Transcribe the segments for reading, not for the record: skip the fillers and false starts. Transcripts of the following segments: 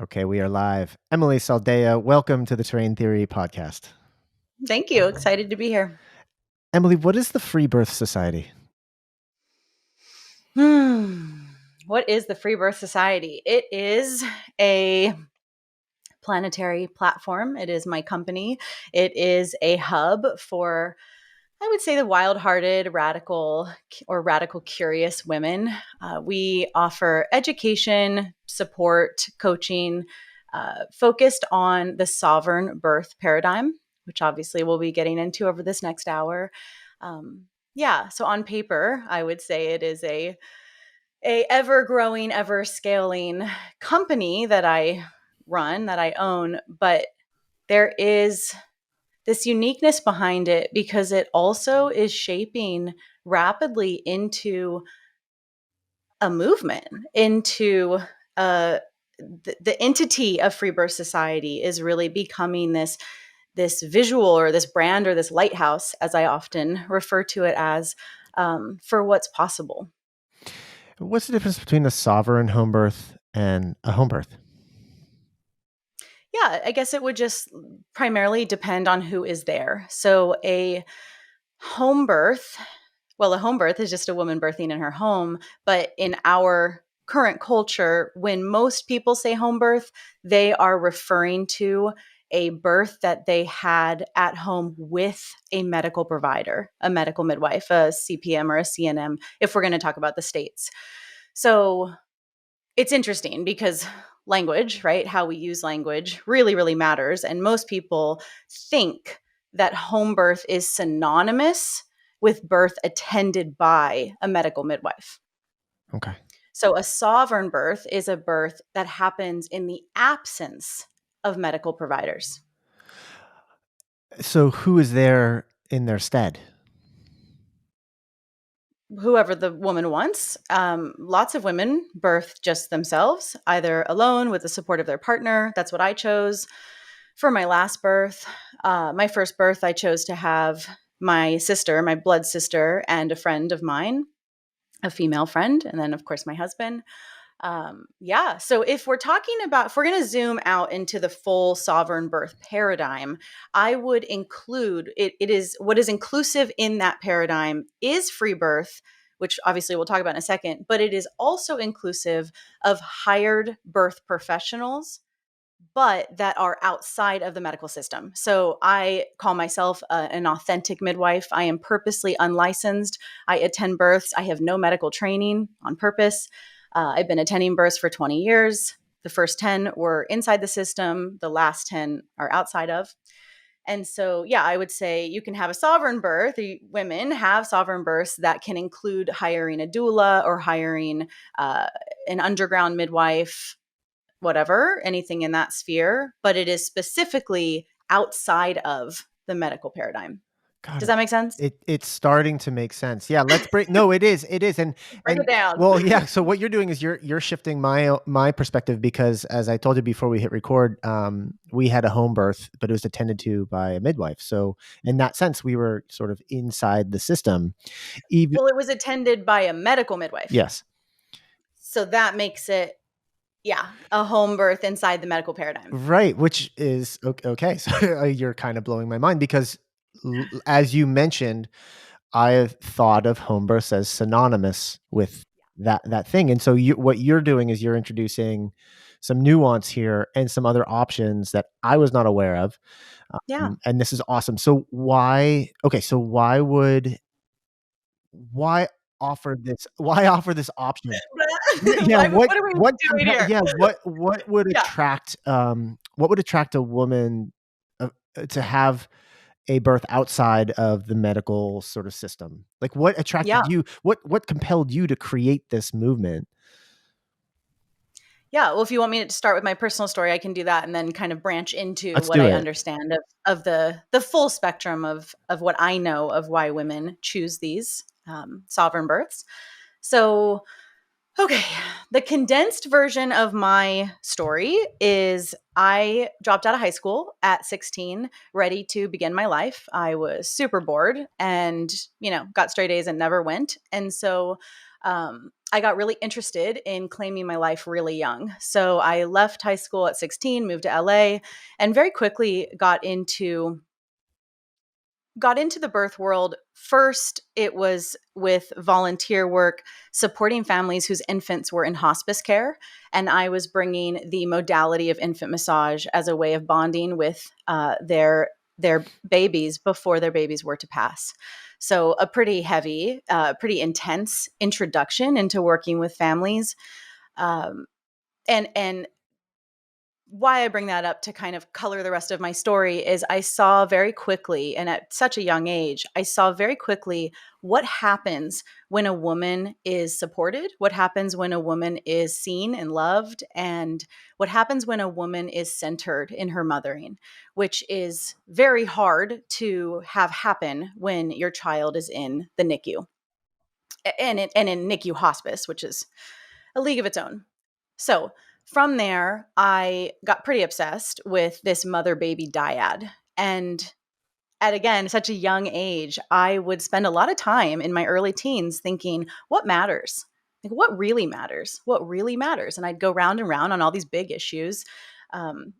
Okay, we are live. Emilee Saldaya, welcome to the Terrain Theory podcast. Thank you. Excited to be here. Emilee, what is the Free Birth Society? What is the Free Birth Society? It is a planetary platform. It is my company. It is a hub for, I would say, the wild-hearted, radical, or radical curious women. We offer education, support, coaching, focused on the sovereign birth paradigm, which obviously we'll be getting into over this next hour. So on paper, I would say it is a ever growing, ever scaling company that I run, that I own, but there is this uniqueness behind it because it also is shaping rapidly into a movement, into the entity of Free Birth Society is really becoming this visual or this brand or this lighthouse, as I often refer to it as, for what's possible. What's the difference between a sovereign home birth and a home birth? Yeah, I guess it would just primarily depend on who is there. So home birth, a home birth is just a woman birthing in her home, but in our current culture, when most people say home birth, they are referring to a birth that they had at home with a medical provider, a medical midwife, a CPM or a CNM, if we're going to talk about the states. So it's interesting because language, right? How we use language really, really matters. And most people think that home birth is synonymous with birth attended by a medical midwife. Okay. So a sovereign birth is a birth that happens in the absence of medical providers. So who is there in their stead? Whoever the woman wants. Lots of women birth just themselves, either alone with the support of their partner. That's what I chose for my last birth. My first birth, I chose to have my sister, my blood sister, and a friend of mine, a female friend, and then, of course, my husband. So if we're talking about, if we're going to zoom out into the full sovereign birth paradigm, I would include it is what is inclusive in that paradigm is free birth, which obviously we'll talk about in a second, but it is also inclusive of hired birth professionals, but that are outside of the medical system. So I call myself an authentic midwife. I am purposely unlicensed. I attend births. I have no medical training on purpose. I've been attending births for 20 years. The first 10 were inside the system. The last 10 are outside of. And so, yeah, I would say you can have a sovereign birth. Women have sovereign births that can include hiring a doula or hiring an underground midwife, whatever, anything in that sphere, but it is specifically outside of the medical paradigm. Got Does it. that make sense? It's starting to make sense. Yeah, let's break. No, it is. It is. Break it And down. well, yeah. So what you're doing is you're shifting my perspective because as I told you before we hit record, we had a home birth, but it was attended to by a midwife. So in that sense, we were sort of inside the system. Even Well, it was attended by a medical midwife. yes, So that makes it, a home birth inside the medical paradigm. right. Which is okay. So you're kind of blowing my mind because as you mentioned, I have thought of home births as synonymous with that thing. And so what you're doing is you're introducing some nuance here and some other options that I was not aware of. Yeah. And this is awesome. So why why offer this option? Yeah, What are we doing here? what would Yeah. attract a woman to have a birth outside of the medical sort of system? Like what attracted Yeah. you? What compelled you to create this movement? Yeah. Well, if you want me to start with my personal story, I can do that and then kind of branch into Let's what do I it. understand of the full spectrum of what I know of why women choose these sovereign births. So, okay, the condensed version of my story is I dropped out of high school at 16, ready to begin my life. I was super bored and, got straight A's and never went. And so I got really interested in claiming my life really young. So I left high school at 16, moved to LA, and very quickly got into the birth world. First, it was with volunteer work supporting families whose infants were in hospice care. And I was bringing the modality of infant massage as a way of bonding with their babies before their babies were to pass. So a pretty heavy, pretty intense introduction into working with families. Um, and why I bring that up to kind of color the rest of my story is I saw very quickly, and at such a young age, I saw very quickly what happens when a woman is supported, what happens when a woman is seen and loved, and what happens when a woman is centered in her mothering, which is very hard to have happen when your child is in the NICU and in NICU hospice, which is a league of its own. So from there, I got pretty obsessed with this mother baby dyad. And at again, such a young age, I would spend a lot of time in my early teens thinking, what matters? Like, what really matters? What really matters? And I'd go round and round on all these big issues. Um,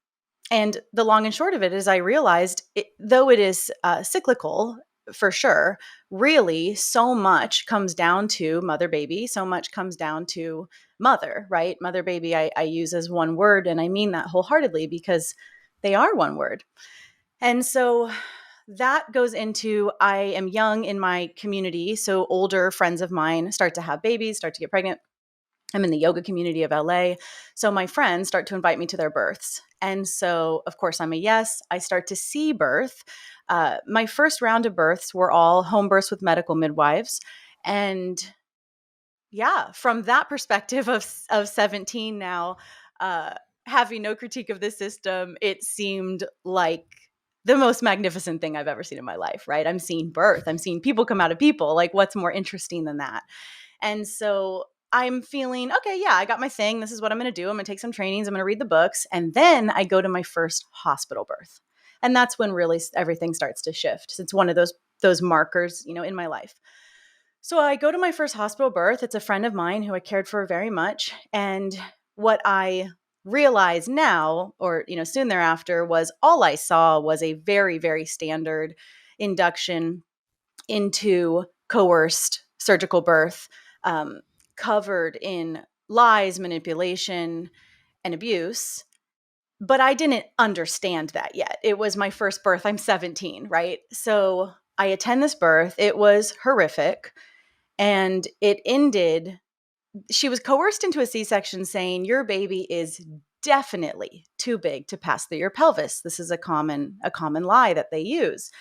and the long and short of it is, I realized, though it is cyclical for sure, really so much comes down to mother baby, so much comes down to mother, right? Mother baby, I use as one word, and I mean that wholeheartedly because they are one word. And so that goes into, I am young in my community. So older friends of mine start to have babies, start to get pregnant. I'm in the yoga community of LA. So my friends start to invite me to their births. And so, of course, I'm a yes. I start to see birth. My first round of births were all home births with medical midwives. And yeah, from that perspective of 17 now, uh, having no critique of the system, it seemed like the most magnificent thing I've ever seen in my life, right? I'm seeing birth. I'm seeing people come out of people. Like, what's more interesting than that? And so I'm feeling, okay, yeah, I got my thing. This is what I'm going to do. I'm going to take some trainings. I'm going to read the books. And then I go to my first hospital birth. And that's when really everything starts to shift. It's one of those markers, in my life. So I go to my first hospital birth. It's a friend of mine who I cared for very much. And what I realize now, or soon thereafter, was all I saw was a very, very standard induction into coerced surgical birth, um, covered in lies, manipulation, and abuse. But I didn't understand that yet. It was my first birth. I'm 17, right? So I attend this birth. It was horrific. And it ended, she was coerced into a C-section saying, your baby is definitely too big to pass through your pelvis. This is a common lie that they use.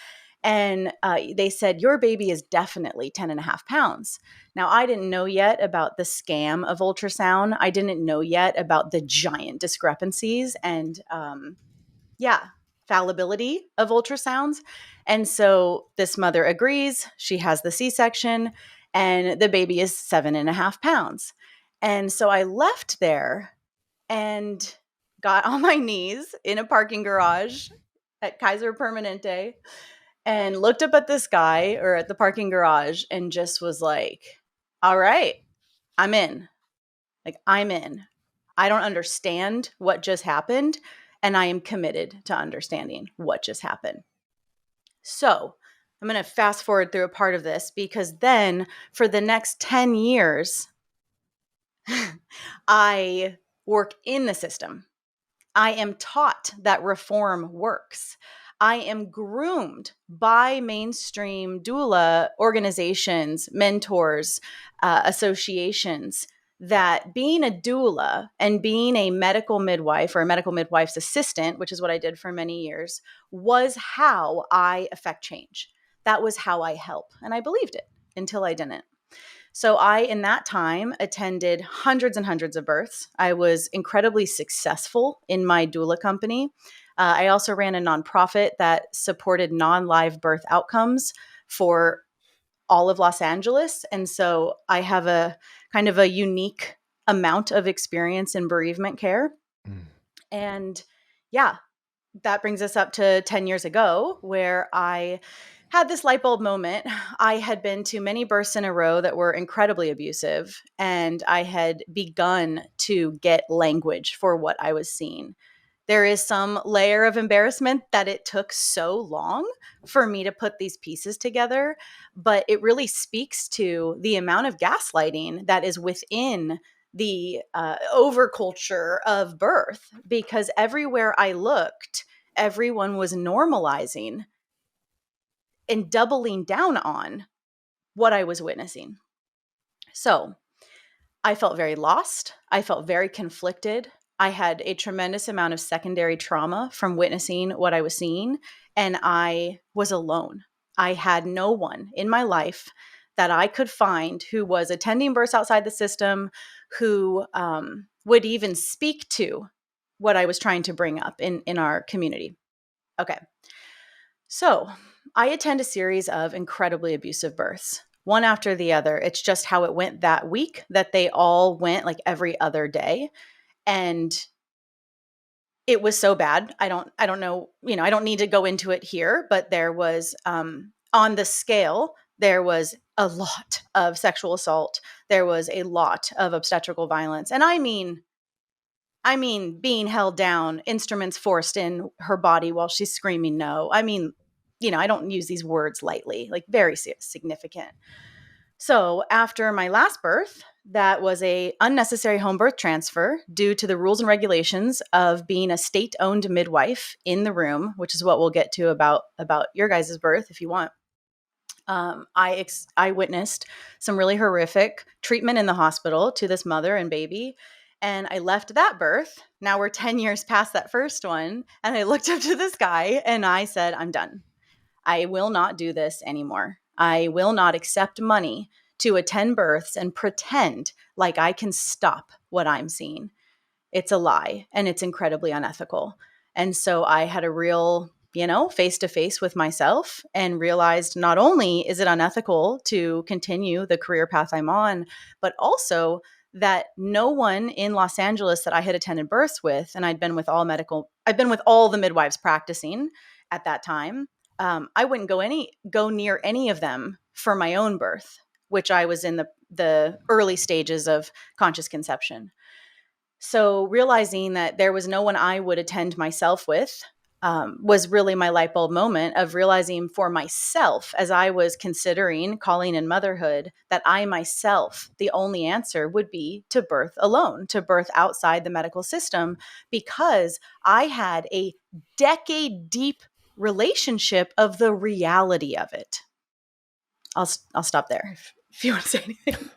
And they said, your baby is definitely 10 and a half pounds. Now, I didn't know yet about the scam of ultrasound. I didn't know yet about the giant discrepancies and, fallibility of ultrasounds. And so this mother agrees. She has the C-section, and the baby is 7.5 pounds. And so I left there and got on my knees in a parking garage at Kaiser Permanente and looked up at the sky or at the parking garage and just was like, all right, I'm in. Like, I'm in. I don't understand what just happened, and I am committed to understanding what just happened. So I'm going to fast forward through a part of this because then for the next 10 years, I work in the system. I am taught that reform works. I am groomed by mainstream doula organizations, mentors, associations, that being a doula and being a medical midwife or a medical midwife's assistant, which is what I did for many years, was how I affect change. That was how I help. And I believed it until I didn't. So I, in that time, attended hundreds and hundreds of births. I was incredibly successful in my doula company. I also ran a nonprofit that supported non-live birth outcomes for all of Los Angeles. And so I have a kind of a unique amount of experience in bereavement care. Mm. And yeah, that brings us up to 10 years ago, where I had this light bulb moment. I had been to many births in a row that were incredibly abusive, and I had begun to get language for what I was seeing. There is some layer of embarrassment that it took so long for me to put these pieces together, but it really speaks to the amount of gaslighting that is within the overculture of birth, because everywhere I looked, everyone was normalizing and doubling down on what I was witnessing. So I felt very lost. I felt very conflicted. I had a tremendous amount of secondary trauma from witnessing what I was seeing, and I was alone. I had no one in my life that I could find who was attending births outside the system, who would even speak to what I was trying to bring up in our community. Okay. So I attend a series of incredibly abusive births, one after the other. It's just how it went that week, that they all went like every other day. And it was so bad. I don't know, I don't need to go into it here, but there was on the scale, there was a lot of sexual assault. There was a lot of obstetrical violence. And I mean, being held down, instruments forced in her body while she's screaming no. I mean, I don't use these words lightly, like very significant. So after my last birth, that was a unnecessary home birth transfer due to the rules and regulations of being a state-owned midwife in the room, which is what we'll get to about your guys' birth if you want. I witnessed some really horrific treatment in the hospital to this mother and baby, and I left that birth. Now we're 10 years past that first one, and I looked up to this guy and I said, I'm done. I will not do this anymore. I will not accept money to attend births and pretend like I can stop what I'm seeing. It's a lie and it's incredibly unethical. And so I had a real, face to face with myself and realized not only is it unethical to continue the career path I'm on, but also that no one in Los Angeles that I had attended births with, and I've been with all the midwives practicing at that time. I wouldn't go near any of them for my own birth, which I was in the early stages of conscious conception. So realizing that there was no one I would attend myself with was really my light bulb moment of realizing for myself, as I was considering calling in motherhood, that I myself, the only answer would be to birth alone, to birth outside the medical system, because I had a decade deep relationship of the reality of it. I'll stop there if you want to say anything.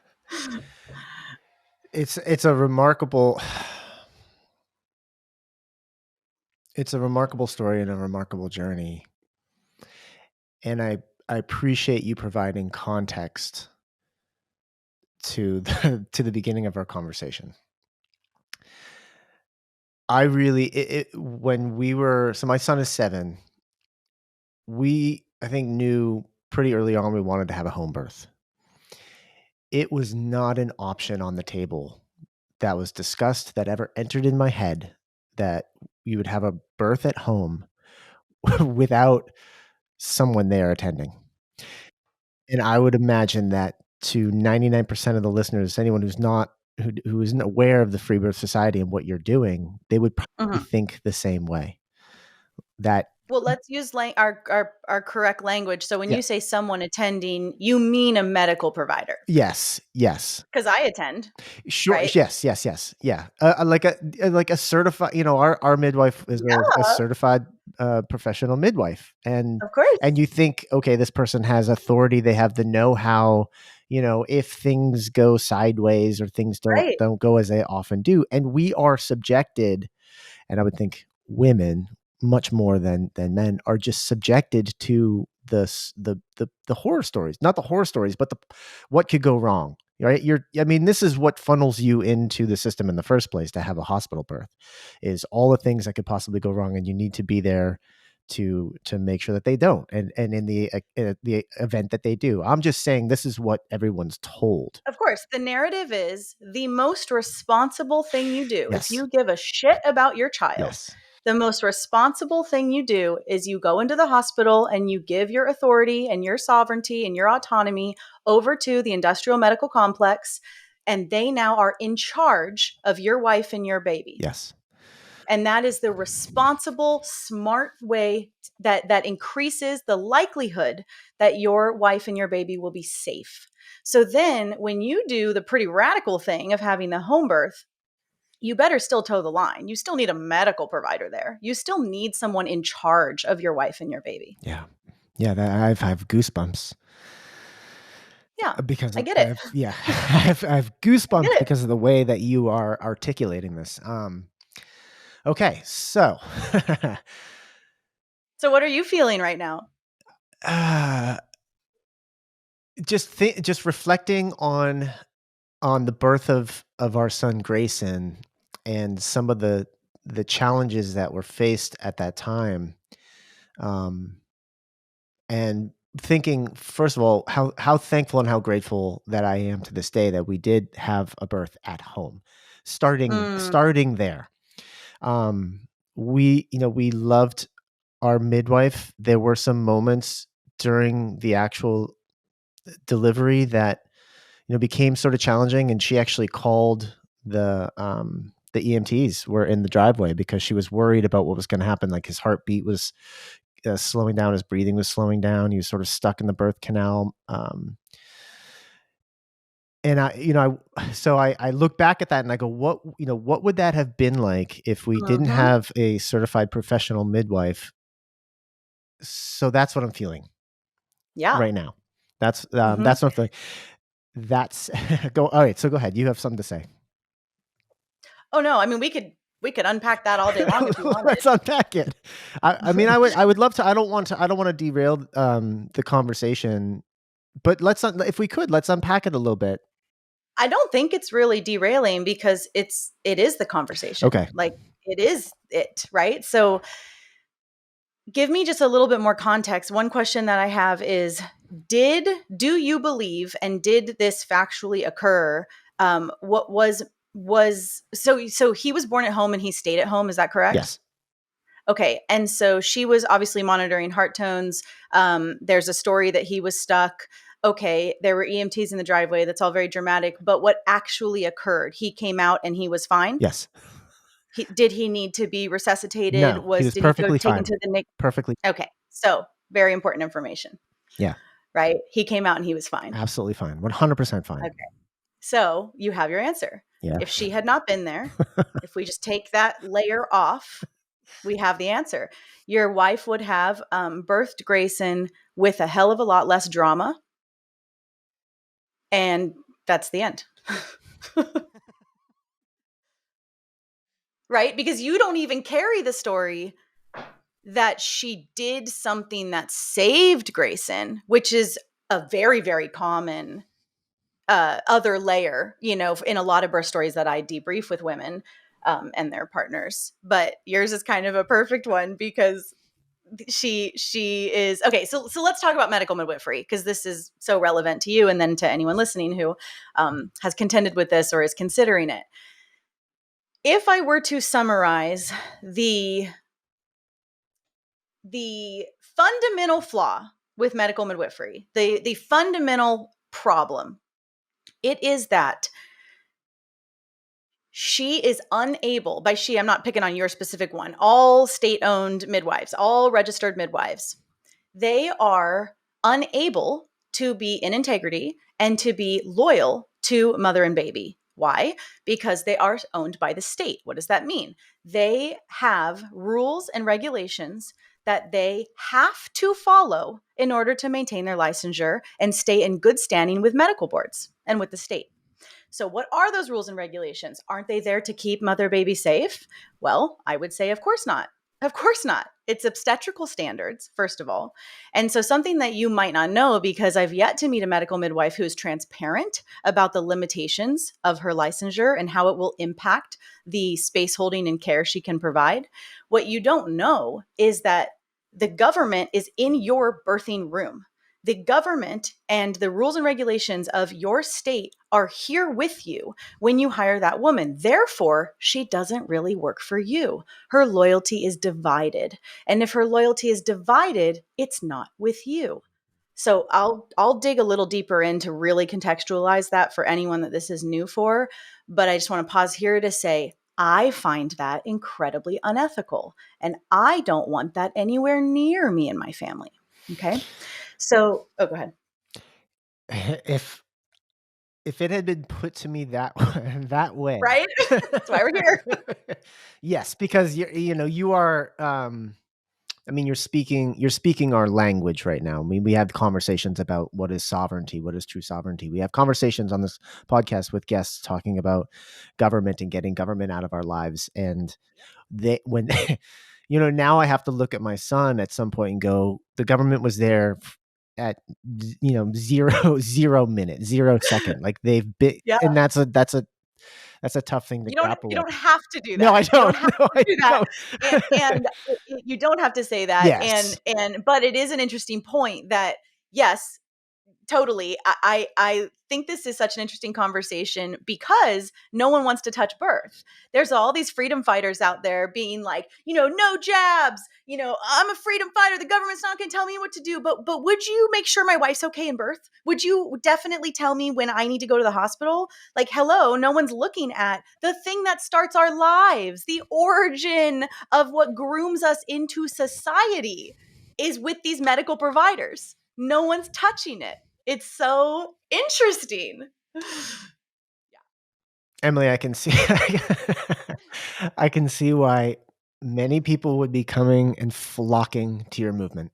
It's a remarkable it's a remarkable story and a remarkable journey. And I appreciate you providing context to to the beginning of our conversation. I really when we were so my son is 7. We I think knew pretty early on we wanted to have a home birth. It was not an option on the table that was discussed that ever entered in my head that you would have a birth at home without someone there attending. And I would imagine that to 99% of the listeners, anyone who isn't aware of the Free Birth Society and what you're doing, they would probably Mhm. think the same way. That Well, let's use our correct language. So when yeah, you say someone attending, you mean a medical provider, yes, yes. because I attend, Sure. right? Yes. Yes. Yes. Yeah. Like a certified. Our midwife is a Yeah, certified professional midwife, of course. and you think, okay, this person has authority. They have the know how. If things go sideways or things Right. don't go as they often do, and we are subjected, and I would think women much more than men are just subjected to the horror stories, not the horror stories, but the what could go wrong, right? I mean, this is what funnels you into the system in the first place, to have a hospital birth, is all the things that could possibly go wrong, and you need to be there to make sure that they don't, and in the event that they do. I'm just saying this is what everyone's told. Of course. The narrative is the most responsible thing you do. If Yes, you give a shit about your child, yes, The most responsible thing you do is you go into the hospital and you give your authority and your sovereignty and your autonomy over to the industrial medical complex. And they now are in charge of your wife and your baby. Yes. And that is the responsible, smart way that increases the likelihood that your wife and your baby will be safe. So then when you do the pretty radical thing of having the home birth, you better still toe the line. You still need a medical provider there. You still need someone in charge of your wife and your baby. Yeah. Yeah. I have goosebumps Yeah, because I get it. I've, yeah, I have I get goosebumps it. because of the way that you are articulating this. Okay. So, So what are you feeling right now? uh, just reflecting on the birth of our son Grayson and some of the challenges that were faced at that time, um, and thinking first of all how thankful and how grateful that I am to this day that we did have a birth at home. Mm, Starting there, um, we loved our midwife. There were some moments during the actual delivery that became sort of challenging, and she actually called the EMTs were in the driveway because she was worried about what was going to happen. Like his heartbeat was slowing down, his breathing was slowing down. He was sort of stuck in the birth canal. And I look back at that and I go, what would that have been like if we didn't mhm. have a certified professional midwife? So that's what I'm feeling Yeah. right now. Mhm. That's what I'm feeling. That's go. All right. So go ahead. You have something to say. Oh no, I mean we could unpack that all day long if you wanted. Let's unpack it. I mean, I would love to. I don't want to derail the conversation, but if we could, let's unpack it a little bit. I don't think it's really derailing because it is the conversation. Okay. Like it is it, right? So give me just a little bit more context. One question that I have is do you believe and did this factually occur? What was so he was born at home and he stayed at home, is that correct? Yes. Okay. And so she was obviously monitoring heart tones. There's a story that he was stuck. Okay. There were EMTs in the driveway. That's all very dramatic. But what actually occurred? He came out and he was fine. Yes. Did he need to be resuscitated? No, he was Did he go perfectly taken fine. to the NIC? Perfectly. Okay. So very important information, Yeah. right? He came out and he was fine. Absolutely fine. 100% fine. Okay. So you have your answer. Yeah. If she had not been there, if we just take that layer off, we have the answer. Your wife would have birthed Grayson with a hell of a lot less drama. And that's the end. Right? Because you don't even carry the story that she did something that saved Grayson, which is a very, very common other layer, in a lot of birth stories that I debrief with women and their partners. But yours is kind of a perfect one because she is okay. So let's talk about medical midwifery because this is so relevant to you and then to anyone listening who has contended with this or is considering it. If I were to summarize the fundamental flaw with medical midwifery, the fundamental problem, it is that she is unable, by she, I'm not picking on your specific one, all state owned midwives, all registered midwives, they are unable to be in integrity and to be loyal to mother and baby. Why? Because they are owned by the state. What does that mean? They have rules and regulations that they have to follow in order to maintain their licensure and stay in good standing with medical boards and with the state. So, what are those rules and regulations? Aren't they there to keep mother baby safe? Well, I would say, of course not. Of course not. It's obstetrical standards, first of all. And so, something that you might not know, because I've yet to meet a medical midwife who is transparent about the limitations of her licensure and how it will impact the space holding and care she can provide. What you don't know is that the government is in your birthing room. The government and the rules and regulations of your state are here with you when you hire that woman. Therefore, she doesn't really work for you. Her loyalty is divided. And if her loyalty is divided, it's not with you. So I'll dig a little deeper in to really contextualize that for anyone that this is new for, but I just want to pause here to say I find that incredibly unethical, and I don't want that anywhere near me and my family. Okay? So, oh, go ahead. If it had been put to me that that way. Right? That's why we're here. Yes, because you are, I mean, you're speaking our language right now. I mean, we have conversations about what is sovereignty, what is true sovereignty. We have conversations on this podcast with guests talking about government and getting government out of our lives. And when now I have to look at my son at some point and go, the government was there at 0 minute, 0 second. Like they've been, Yeah. and that's a tough thing to grapple You with. don't have to do No, that. I You don't don't. have No, to I do that. don't. And you don't have to say that. Yes. And but it is an interesting point that yes, totally. I think this is such an interesting conversation because no one wants to touch birth. There's all these freedom fighters out there being like, no jabs. I'm a freedom fighter. The government's not going to tell me what to do. But would you make sure my wife's okay in birth? Would you definitely tell me when I need to go to the hospital? Like, hello, no one's looking at the thing that starts our lives, the origin of what grooms us into society is with these medical providers. No one's touching it. It's so interesting. Emilee, I can see I can see why many people would be coming and flocking to your movement.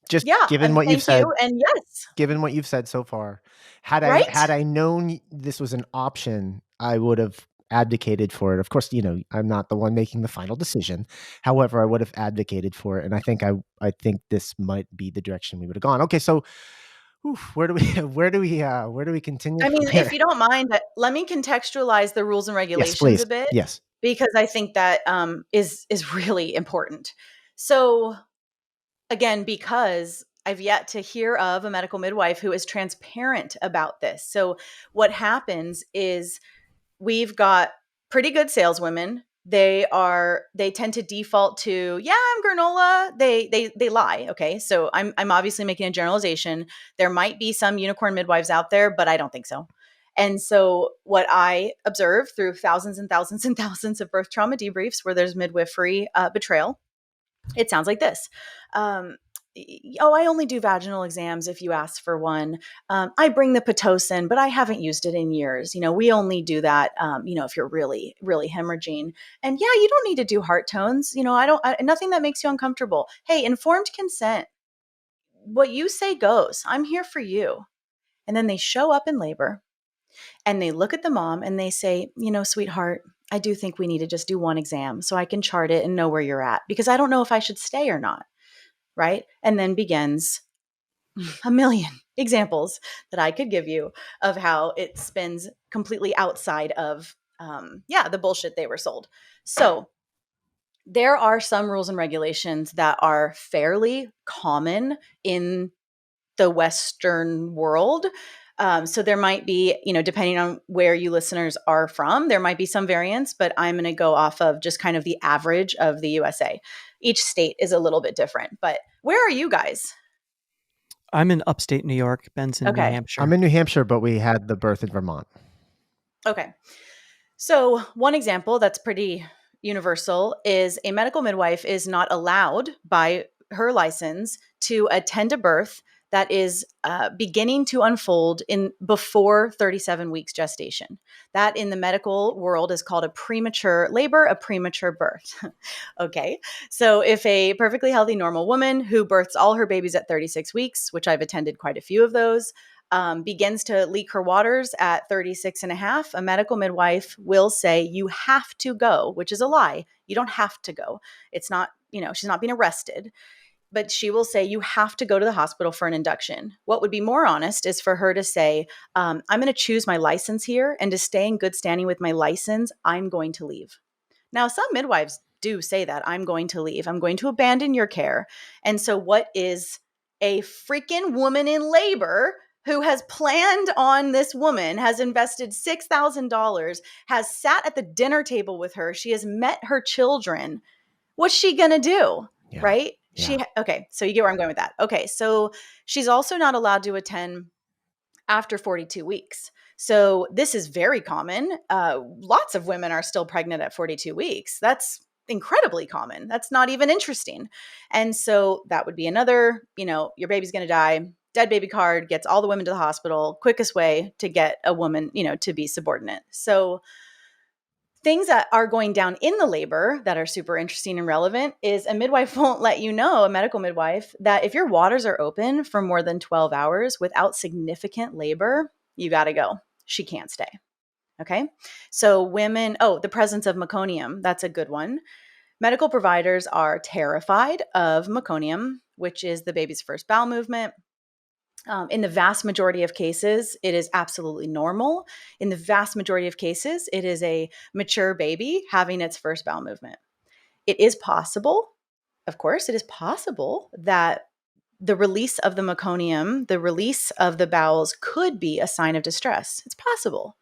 Just Yeah, given and what you've thank you. said, And yes, given what you've said so far, had right? I known this was an option, I would have advocated for it. Of course, I'm not the one making the final decision. However, I would have advocated for it, and I think this might be the direction we would have gone. Okay, so where do we where do we continue I from mean, here? if you don't mind, let me contextualize the rules and Yes, regulations please. a bit Yes. because I think that is really important. So again, because I've yet to hear of a medical midwife who is transparent about this. So what happens is we've got pretty good saleswomen. They tend to default to, yeah, I'm granola. They lie. Okay. So I'm obviously making a generalization. There might be some unicorn midwives out there, but I don't think so. And so what I observe through thousands and thousands and thousands of birth trauma debriefs where there's midwifery betrayal, it sounds like this. Um, I only do vaginal exams if you ask for one. I bring the Pitocin, but I haven't used it in years. We only do that, if you're really, really hemorrhaging. And yeah, you don't need to do heart tones. Nothing that makes you uncomfortable. Hey, informed consent. What you say goes. I'm here for you. And then they show up in labor and they look at the mom and they say, sweetheart, I do think we need to just do one exam so I can chart it and know where you're at because I don't know if I should stay or not. Right. And then begins a million examples that I could give you of how it spins completely outside of, the bullshit they were sold. So there are some rules and regulations that are fairly common in the Western world. So there might be, depending on where you listeners are from, there might be some variance, but I'm going to go off of just kind of the average of the USA. Each state is a little bit different, but where are you guys? I'm in upstate New York, Benson, New Okay. Hampshire. I'm in New Hampshire, but we had the birth in Vermont. Okay. So one example that's pretty universal is a medical midwife is not allowed by her license to attend a birth that is beginning to unfold in before 37 weeks gestation. That in the medical world is called a premature labor, a premature birth. Okay. So if a perfectly healthy normal woman who births all her babies at 36 weeks, which I've attended quite a few of those, begins to leak her waters at 36 and a half, a medical midwife will say, you have to go, which is a lie. You don't have to go. It's not, she's not being arrested, but she will say, you have to go to the hospital for an induction. What would be more honest is for her to say, I'm going to choose my license here, and to stay in good standing with my license, I'm going to leave. Now, some midwives do say that. I'm going to leave. I'm going to abandon your care. And so what is a freaking woman in labor who has planned on this woman, has invested $6,000, has sat at the dinner table with her. She has met her children. What's she going to do? Yeah. Right? Yeah. Okay. So you get where I'm going with that. Okay. So she's also not allowed to attend after 42 weeks. So this is very common. Lots of women are still pregnant at 42 weeks. That's incredibly common. That's not even interesting. And so that would be another, your baby's going to die. Dead baby card gets all the women to the hospital. Quickest way to get a woman, to be subordinate. So things that are going down in the labor that are super interesting and relevant is a midwife won't let you know, a medical midwife, that if your waters are open for more than 12 hours without significant labor, you got to go. She can't stay. Okay. So women, the presence of meconium, that's a good one. Medical providers are terrified of meconium, which is the baby's first bowel movement. In the vast majority of cases, it is absolutely normal. In the vast majority of cases, it is a mature baby having its first bowel movement. It is possible, of course, it is possible that the release of the meconium, the release of the bowels could be a sign of distress. It's possible.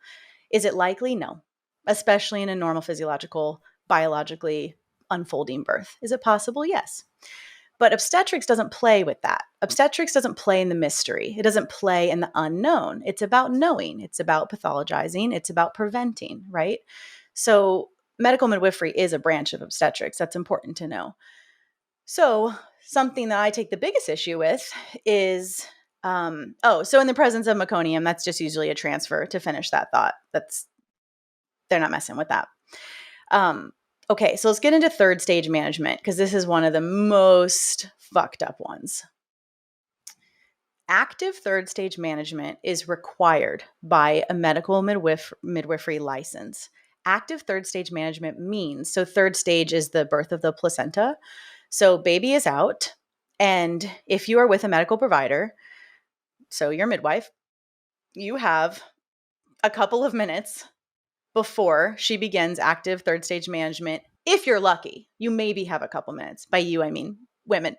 Is it likely? No, especially in a normal physiological, biologically unfolding birth. Is it possible? Yes. But obstetrics doesn't play with that. Obstetrics doesn't play in the mystery. It doesn't play in the unknown. It's about knowing. It's about pathologizing. It's about preventing, right? So medical midwifery is a branch of obstetrics. That's important to know. So something that I take the biggest issue with is, so in the presence of meconium, that's just usually a transfer to finish that thought. They're not messing with that. Okay, so let's get into third stage management because this is one of the most fucked up ones. Active third stage management is required by a medical midwifery license. Active third stage management means, so third stage is the birth of the placenta. So baby is out, and if you are with a medical provider, so your midwife, you have a couple of minutes before she begins active third stage management. If you're lucky, you maybe have a couple minutes. By you, I mean women.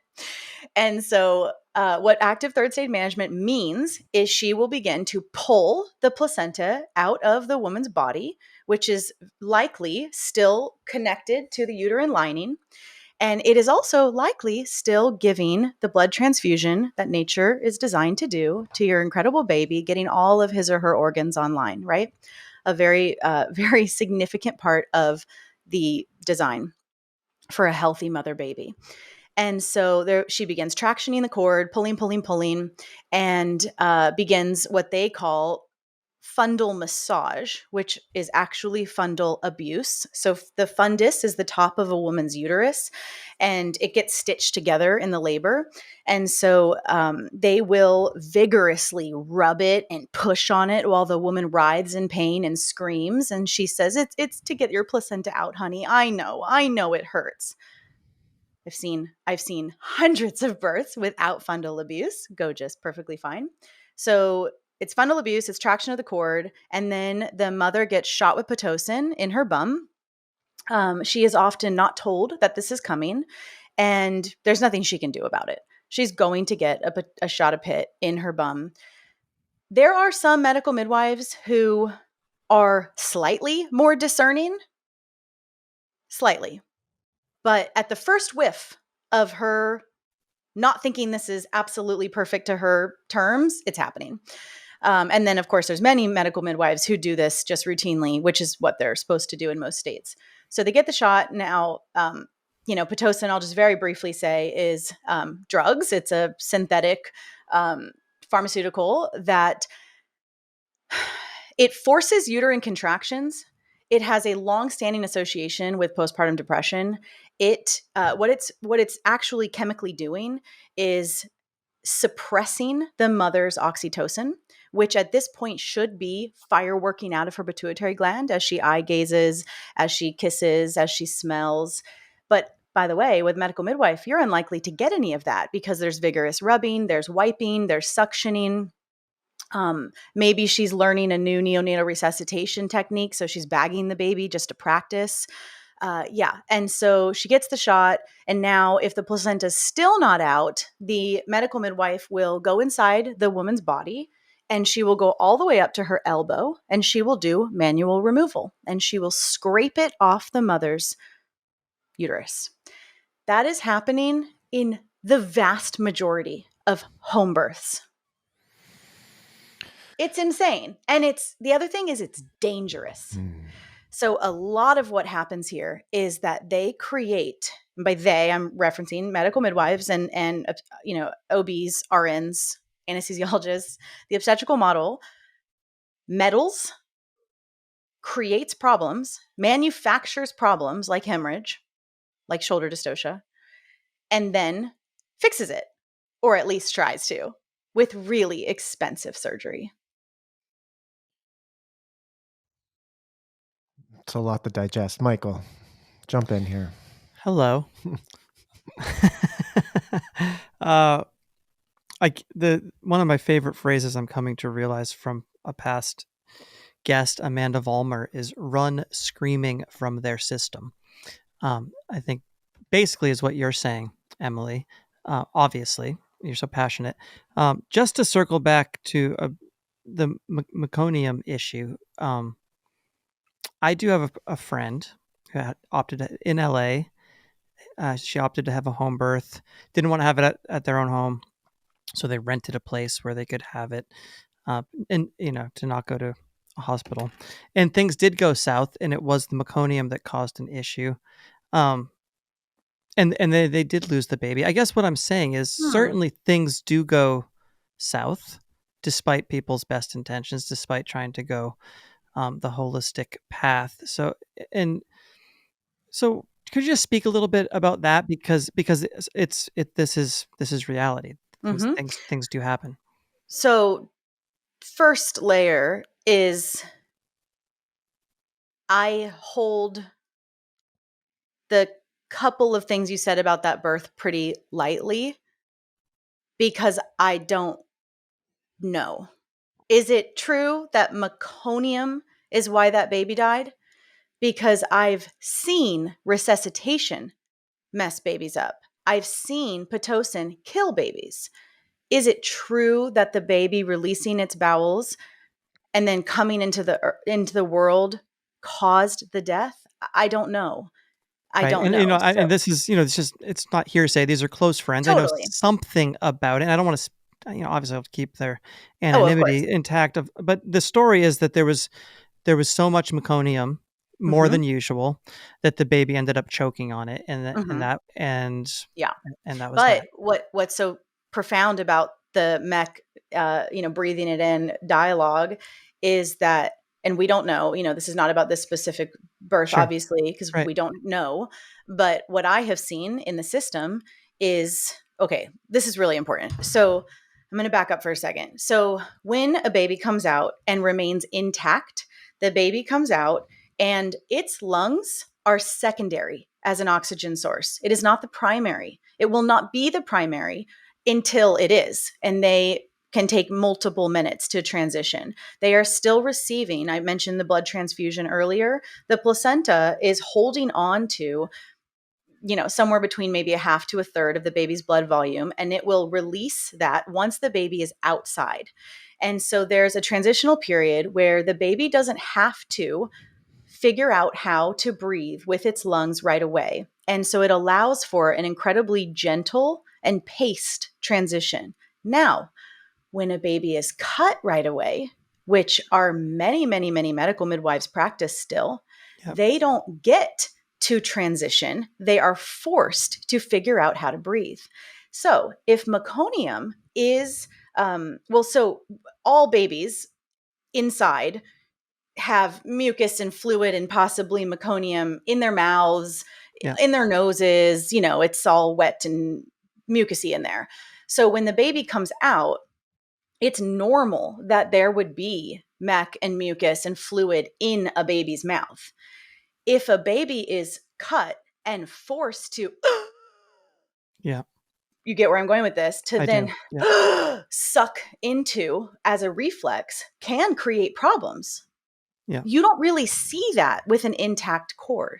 And so what active third stage management means is she will begin to pull the placenta out of the woman's body, which is likely still connected to the uterine lining. And it is also likely still giving the blood transfusion that nature is designed to do to your incredible baby, getting all of his or her organs online, right? A very, very significant part of the design for a healthy mother baby. And so there, she begins tractioning the cord, pulling, and begins what they call fundal massage, which is actually fundal abuse. So the fundus is the top of a woman's uterus, and it gets stitched together in the labor. And so they will vigorously rub it and push on it while the woman writhes in pain and screams. And she says, "It's to get your placenta out, honey. I know it hurts." I've seen hundreds of births without fundal abuse go just perfectly fine. So it's fundal abuse, it's traction of the cord, and then the mother gets shot with Pitocin in her bum. She is often not told that this is coming, and there's nothing she can do about it. She's going to get a shot of pit in her bum. There are some medical midwives who are slightly more discerning, slightly. But at the first whiff of her not thinking this is absolutely perfect to her terms, it's happening. And then, of course, there's many medical midwives who do this just routinely, which is what they're supposed to do in most states. So they get the shot. Now, Pitocin, I'll just very briefly say, is drugs. It's a synthetic pharmaceutical that it forces uterine contractions. It has a long-standing association with postpartum depression. What it's actually chemically doing is suppressing the mother's oxytocin, which at this point should be fireworking out of her pituitary gland as she eye gazes, as she kisses, as she smells. But by the way, with medical midwife, you're unlikely to get any of that because there's vigorous rubbing, there's wiping, there's suctioning. Maybe she's learning a new neonatal resuscitation technique, so she's bagging the baby just to practice. Yeah. And so she gets the shot. And now, if the placenta is still not out, the medical midwife will go inside the woman's body and she will go all the way up to her elbow and she will do manual removal and she will scrape it off the mother's uterus. That is happening in the vast majority of home births. It's insane. And the other thing is it's dangerous. So a lot of what happens here is that they create, and by they, I'm referencing medical midwives and OBs, RNs, anesthesiologists, the obstetrical model meddles, creates problems, manufactures problems like hemorrhage, like shoulder dystocia, and then fixes it, or at least tries to, with really expensive surgery. It's a lot to digest. Michael, jump in here. Hello. One of my favorite phrases I'm coming to realize from a past guest, Amanda Vollmer, is "run screaming from their system." I think basically is what you're saying, Emilee. Obviously, you're so passionate. Just to circle back to the meconium issue, I do have a friend who had opted in LA. She opted to have a home birth. Didn't want to have it at their own home, so they rented a place where they could have it, and to not go to a hospital. And things did go south, and it was the meconium that caused an issue. And they did lose the baby. I guess what I'm saying is certainly things do go south, despite people's best intentions, despite trying to go the holistic path. So could you just speak a little bit about that because this is reality. Things do happen. So first layer is I hold the couple of things you said about that birth pretty lightly because I don't know. Is it true that meconium is why that baby died? Because I've seen resuscitation mess babies up. I've seen Pitocin kill babies. Is it true that the baby releasing its bowels and then coming into the world caused the death? I don't know. I don't know. And this is, it's not hearsay. These are close friends. Totally. I know something about it. And I don't want to, obviously I'll keep their anonymity intact. But the story is that there was so much meconium, more than usual, that the baby ended up choking on it, and that was that. But what's so profound about the mech, breathing it in dialogue is that, and we don't know, this is not about this specific birth, obviously, because we don't know. But what I have seen in the system is, okay, this is really important. So I'm going to back up for a second. So when a baby comes out and remains intact, the baby comes out and its lungs are secondary as an oxygen source. It is not the primary. It will not be the primary until it is. And they can take multiple minutes to transition. They are still receiving, I mentioned the blood transfusion earlier, the placenta is holding on to, somewhere between maybe a half to a third of the baby's blood volume, and it will release that once the baby is outside. And so there's a transitional period where the baby doesn't have to figure out how to breathe with its lungs right away. And so it allows for an incredibly gentle and paced transition. Now, when a baby is cut right away, which are many, many, many medical midwives practice still, they don't get to transition. They are forced to figure out how to breathe. So if meconium is, so all babies inside have mucus and fluid and possibly meconium in their mouths, in their noses, it's all wet and mucusy in there. So when the baby comes out, it's normal that there would be mech and mucus and fluid in a baby's mouth. If a baby is cut and forced to, you get where I'm going with this, to suck into as a reflex can create problems. You don't really see that with an intact cord.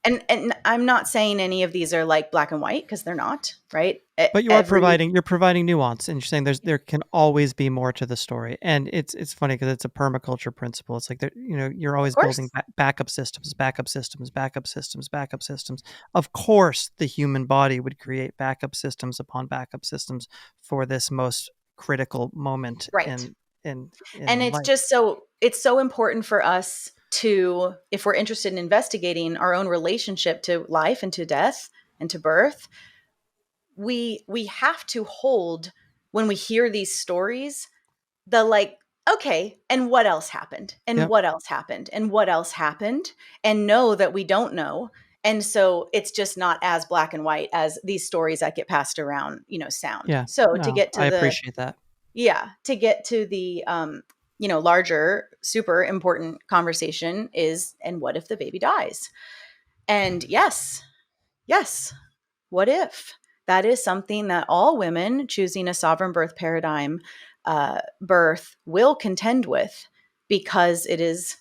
And I'm not saying any of these are like black and white, because they're not, right? But you are Every providing nuance, and you're saying there can always be more to the story. And it's funny because it's a permaculture principle. It's like you're Of always building course. backup systems, backup systems, backup systems, backup systems. Of course, the human body would create backup systems upon backup systems for this most critical moment Right. in And it's life. just it's so important for us to, if we're interested in investigating our own relationship to life and to death and to birth, we have to hold, when we hear these stories, the like, okay, and what else happened? And Yep. what else happened? And what else happened? And know that we don't know. And so it's just not as black and white as these stories that get passed around, sound. Yeah. So to No, get I to the appreciate that. yeah, to get to the larger, super important conversation is, and what if the baby dies? And yes, what if? That is something that all women choosing a sovereign birth paradigm birth will contend with, because it is,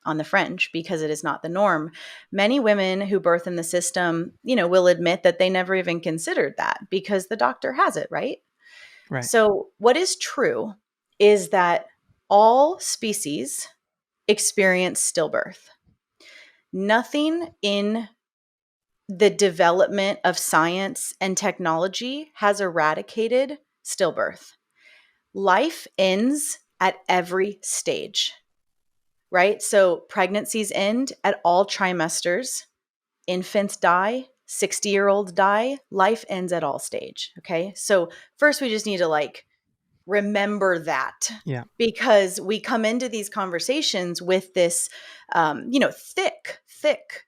on the fringe, because it is not the norm. Many women who birth in the system, will admit that they never even considered that because the doctor has it, right? Right. So, what is true is that all species experience stillbirth. Nothing in the development of science and technology has eradicated stillbirth. Life ends at every stage, right? So, pregnancies end at all trimesters, infants die, 60-year-olds die, life ends at all stage. Okay. So, first, we just need to remember that, Yeah. because we come into these conversations with this thick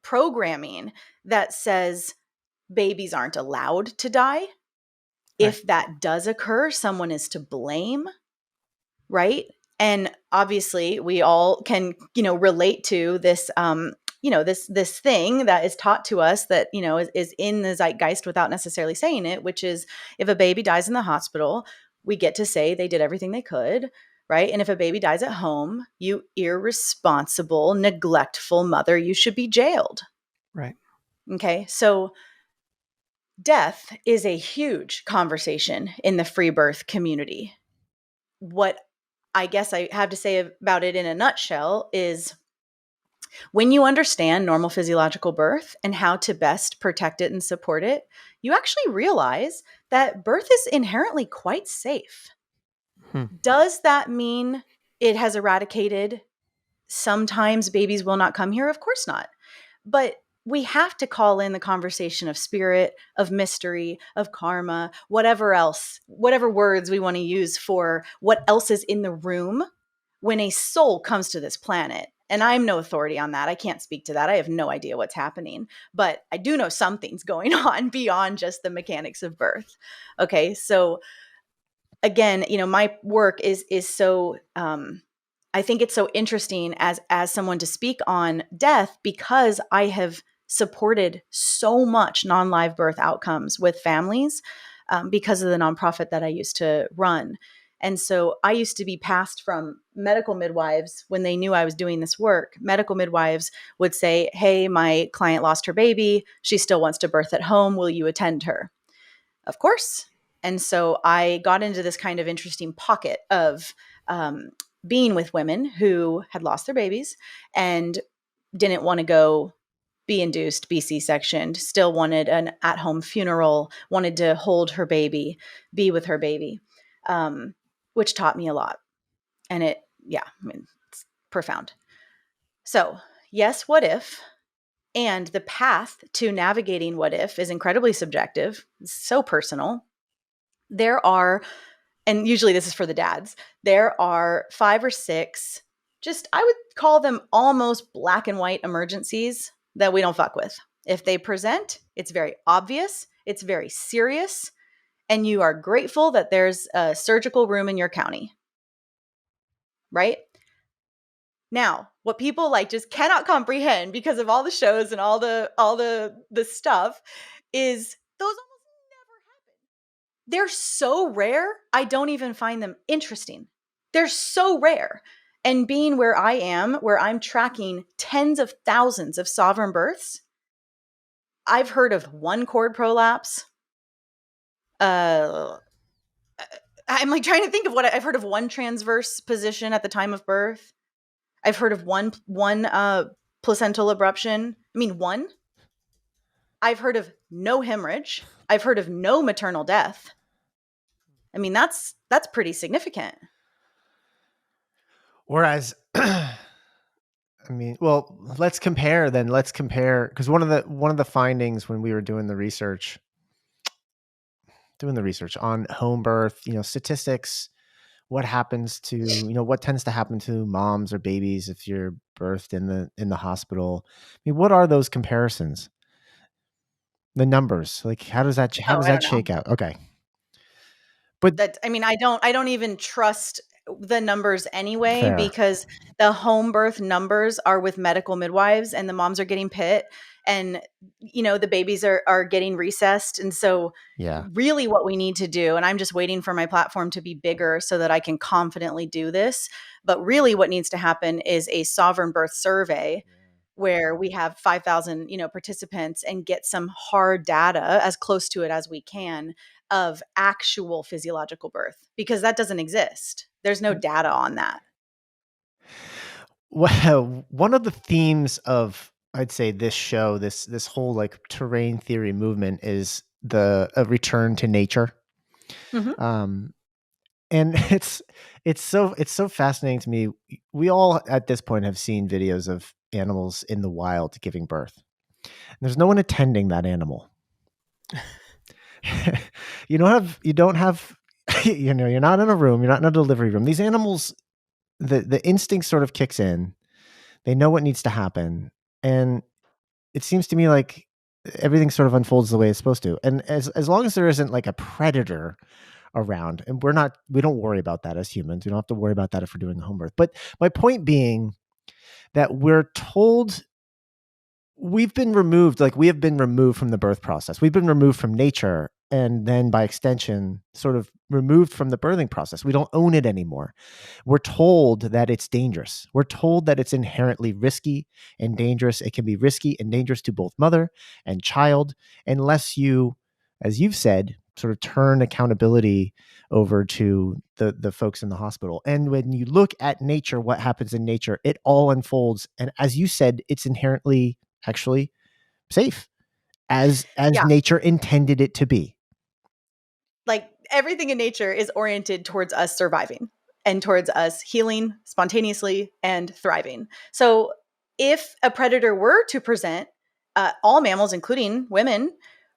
programming that says babies aren't allowed to die. Right. If that does occur, someone is to blame, right? And obviously we all can relate to this this thing that is taught to us that is in the zeitgeist without necessarily saying it, which is, if a baby dies in the hospital, we get to say they did everything they could, right? And if a baby dies at home, you irresponsible, neglectful mother, you should be jailed. Right. Okay, so death is a huge conversation in the free birth community. What I guess I have to say about it in a nutshell is, when you understand normal physiological birth and how to best protect it and support it, you actually realize that birth is inherently quite safe. Hmm. Does that mean it has eradicated sometimes babies will not come here? Of course not. But we have to call in the conversation of spirit, of mystery, of karma, whatever else, whatever words we want to use for what else is in the room when a soul comes to this planet. And I'm no authority on that. I can't speak to that. I have no idea what's happening, but I do know something's going on beyond just the mechanics of birth. Okay. So again, my work is so, I think it's so interesting as someone to speak on death, because I have supported so much non-live birth outcomes with families, because of the nonprofit that I used to run. And so I used to be passed from medical midwives when they knew I was doing this work. Medical midwives would say, "Hey, my client lost her baby. She still wants to birth at home. Will you attend her?" Of course. And so I got into this kind of interesting pocket of being with women who had lost their babies and didn't want to go be induced, be C-sectioned, still wanted an at-home funeral, wanted to hold her baby, be with her baby, which taught me a lot. And it's profound. So, yes, what if? And the path to navigating what if is incredibly subjective, so personal. There are, and usually this is for the dads, there are 5 or 6, just, I would call them almost black and white emergencies that we don't fuck with. If they present, it's very obvious, it's very serious, and you are grateful that there's a surgical room in your county, right? Now, what people just cannot comprehend, because of all the shows and all the stuff, is those almost never happen. They're so rare, I don't even find them interesting. They're so rare. And being where I am, where I'm tracking tens of thousands of sovereign births, I've heard of one cord prolapse. I'm like trying to think of what I've heard of: one transverse position at the time of birth. I've heard of one placental abruption. I mean, one. I've heard of no hemorrhage. I've heard of no maternal death. I mean, that's pretty significant. Whereas, I mean, well, let's compare then. Let's compare, because one of the findings when we were doing the research on home birth, statistics, what happens to, what tends to happen to moms or babies if you're birthed in the hospital. I mean, what are those comparisons? The numbers, like how does that Oh, I don't know. shake out? Okay. But I mean, I don't even trust the numbers anyway, fair. because the home birth numbers are with medical midwives, and the moms are getting pit, and the babies are getting recessed. And so Yeah. really what we need to do, and I'm just waiting for my platform to be bigger so that I can confidently do this, but really what needs to happen is a sovereign birth survey where we have 5,000, participants, and get some hard data as close to it as we can of actual physiological birth, because that doesn't exist. There's no data on that. Well, one of the themes of, I'd say, this show, this whole like terrain theory movement, is a return to nature. Mm-hmm. And it's so fascinating to me. We all at this point have seen videos of animals in the wild giving birth. There's no one attending that animal. You don't have you're not in a room, you're not in a delivery room. These animals, the instinct sort of kicks in. They know what needs to happen. And it seems to me like everything sort of unfolds the way it's supposed to. And as long as there isn't like a predator around, and we don't worry about that as humans. We don't have to worry about that if we're doing home birth. But my point being that we're told we have been removed from the birth process. We've been removed from nature, and then by extension, sort of removed from the birthing process. We don't own it anymore. We're told that it's dangerous. We're told that it's inherently risky and dangerous. It can be risky and dangerous to both mother and child unless you, as you've said, sort of turn accountability over to the folks in the hospital. And when you look at nature, what happens in nature, it all unfolds. And as you said, it's inherently actually safe, as Yeah. nature intended it to be. Like everything in nature is oriented towards us surviving and towards us healing spontaneously and thriving. So if a predator were to present, all mammals, including women,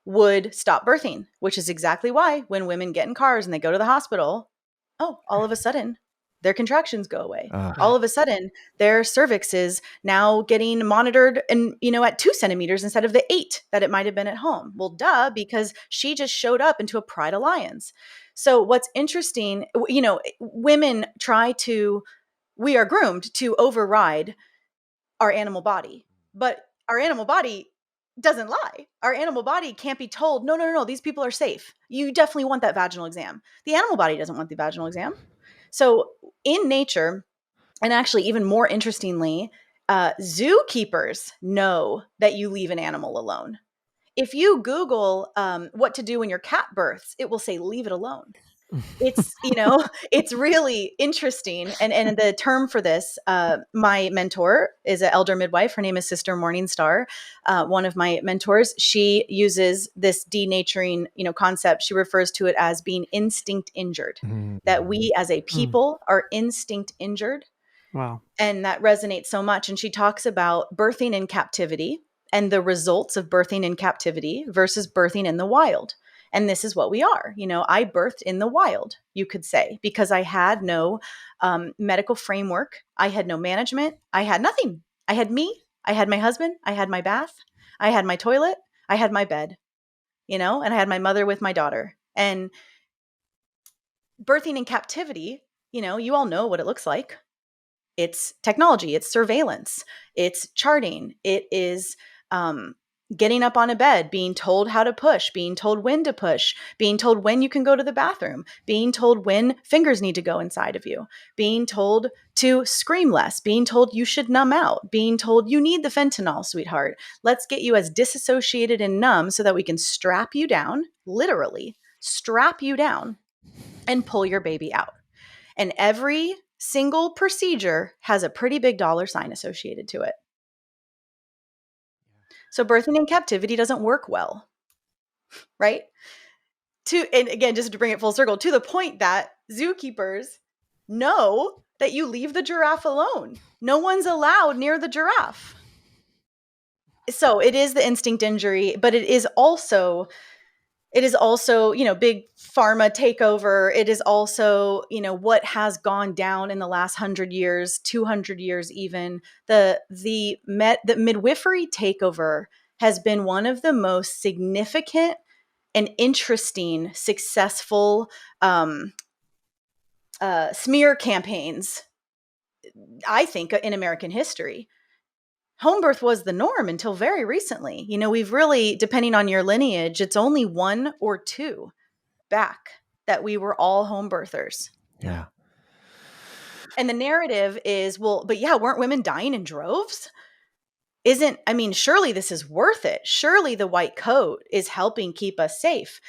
would stop birthing, which is exactly why when women get in cars and they go to the hospital, all of a sudden their contractions go away. All of a sudden their cervix is now getting monitored and, at 2 centimeters instead of the 8 that it might have been at home. Well, duh, because she just showed up into a pride of lions. So what's interesting, women we are groomed to override our animal body, but our animal body doesn't lie. Our animal body can't be told, no, these people are safe. You definitely want that vaginal exam. The animal body doesn't want the vaginal exam. So in nature, and actually even more interestingly, zookeepers know that you leave an animal alone. If you Google what to do when your cat births, it will say, leave it alone. It's, it's really interesting. And the term for this, my mentor is an elder midwife. Her name is Sister Morningstar. One of my mentors, she uses this denaturing, concept. She refers to it as being instinct injured, that we as a people are instinct injured. Wow. And that resonates so much. And she talks about birthing in captivity and the results of birthing in captivity versus birthing in the wild. And this is what we are. I birthed in the wild, you could say, because I had no medical framework. I had no management. I had nothing. I had me. I had my husband. I had my bath. I had my toilet. I had my bed, and I had my mother with my daughter. And birthing in captivity, you all know what it looks like. It's technology, it's surveillance, it's charting, it is, getting up on a bed, being told how to push, being told when to push, being told when you can go to the bathroom, being told when fingers need to go inside of you, being told to scream less, being told you should numb out, being told you need the fentanyl, sweetheart. Let's get you as disassociated and numb so that we can strap you down, literally strap you down, and pull your baby out. And every single procedure has a pretty big dollar sign associated to it. So birthing in captivity doesn't work well, right? And again, just to bring it full circle, to the point that zookeepers know that you leave the giraffe alone. No one's allowed near the giraffe. So it is the instinct injury, but it is also, big pharma takeover. It is also, what has gone down in the last 100 years, 200 years even. The midwifery takeover has been one of the most significant and interesting, successful smear campaigns, I think, in American history. Home birth was the norm until very recently. We've really, depending on your lineage, it's only 1 or 2 back that we were all home birthers. Yeah. And the narrative is, well, but yeah, weren't women dying in droves? Surely this is worth it. Surely the white coat is helping keep us safe.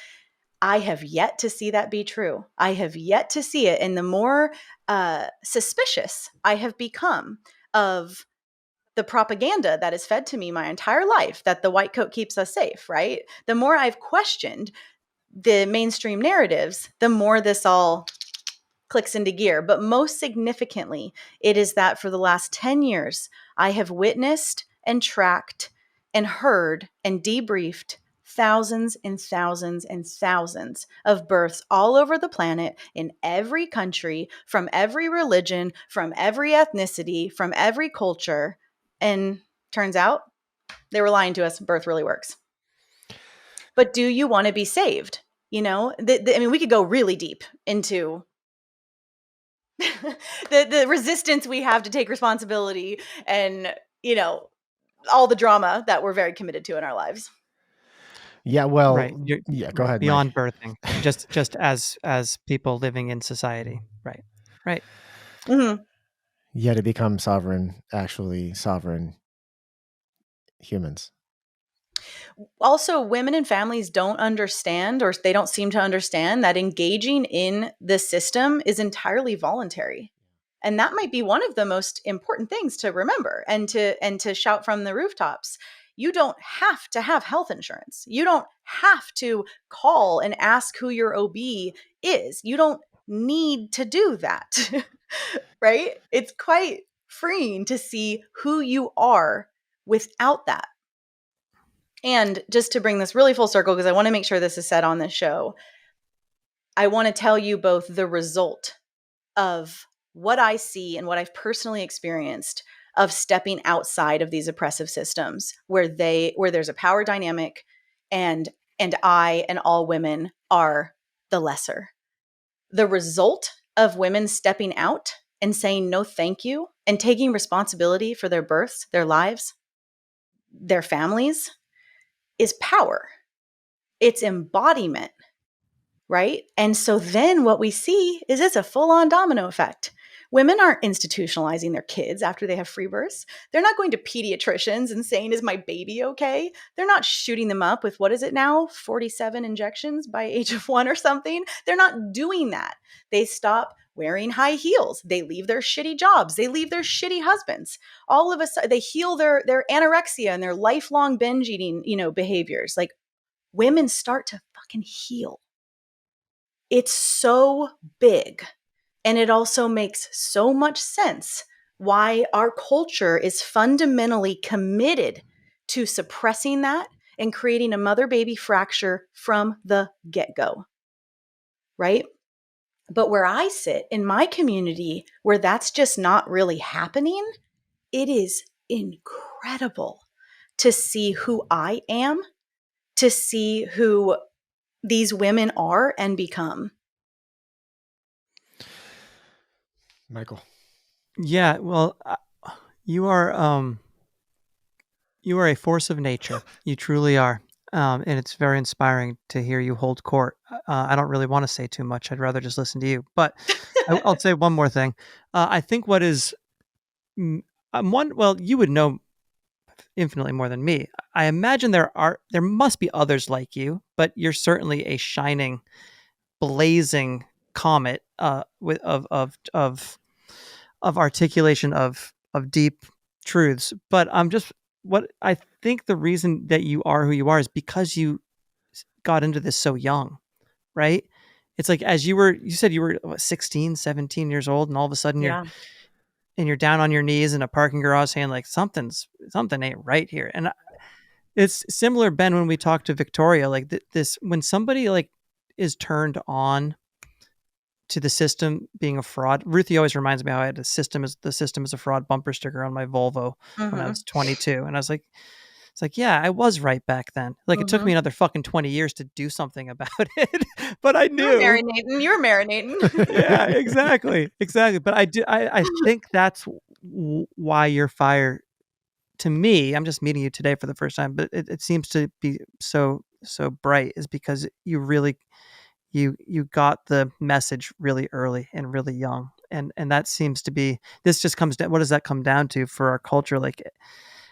I have yet to see that be true. I have yet to see it. And the more suspicious I have become of the propaganda that is fed to me my entire life, that the white coat keeps us safe, right? The more I've questioned the mainstream narratives, the more this all clicks into gear. But most significantly, it is that for the last 10 years, I have witnessed and tracked and heard and debriefed thousands and thousands and thousands of births all over the planet, in every country, from every religion, from every ethnicity, from every culture. And turns out they were lying to us. Birth really works. But do you want to be saved? We could go really deep into the resistance we have to take responsibility and, all the drama that we're very committed to in our lives. Yeah, well, Right. yeah, go Right. ahead, Mike. Beyond birthing, just as people living in society. Right. Right. Mm-hmm. Yeah, to become actually sovereign humans. Also, women and families don't understand, or they don't seem to understand, that engaging in the system is entirely voluntary. And that might be one of the most important things to remember and to shout from the rooftops. You don't have to have health insurance. You don't have to call and ask who your OB is. You don't need to do that. Right? It's quite freeing to see who you are without that. And just to bring this really full circle, because I want to make sure this is said on this show, I want to tell you both the result of what I see and what I've personally experienced of stepping outside of these oppressive systems where there's a power dynamic, and I and all women are the lesser. The result of women stepping out and saying no thank you and taking responsibility for their births, their lives, their families, is power. It's embodiment, right? And so then what we see is it's a full-on domino effect. Women aren't institutionalizing their kids after they have free births. They're not going to pediatricians and saying, is my baby okay? They're not shooting them up with, what is it now, 47 injections by age of 1 or something. They're not doing that. They stop wearing high heels. They leave their shitty jobs. They leave their shitty husbands. All of a sudden, they heal their anorexia and their lifelong binge eating, behaviors. Like, women start to fucking heal. It's so big. And it also makes so much sense why our culture is fundamentally committed to suppressing that and creating a mother-baby fracture from the get-go, right? But where I sit in my community, where that's just not really happening, it is incredible to see who I am, to see who these women are and become. Michael. Yeah. Well, you are You are a force of nature. You truly are. And it's very inspiring to hear you hold court. I don't really want to say too much. I'd rather just listen to you. But I'll say one more thing. I think what is well, you would know infinitely more than me. I imagine there must be others like you, but you're certainly a shining, blazing comet of articulation of deep truths. But I'm just what I think the reason that you are who you are is because you got into this so young, right? It's like as you said you were what, 16, 17 years old, and all of a sudden Yeah. you're down on your knees in a parking garage saying like something ain't right here. And it's similar, Ben, when we talked to Victoria, like this, when somebody like is turned on to the system being a fraud. Ruthie always reminds me how I had the system is a fraud bumper sticker on my Volvo when I Mm-hmm. was 22. And I was like, it's like, yeah, I was right back then. Like it took Mm-hmm. me another fucking 20 years to do something about it, but I You were knew. marinating. You were marinating. Yeah, exactly. Exactly. But I think that's why your fire to me, I'm just meeting you today for the first time, but it seems to be so bright is because you really you got the message really early and really young. And that seems to be this just comes down what does that come down to for our culture? Like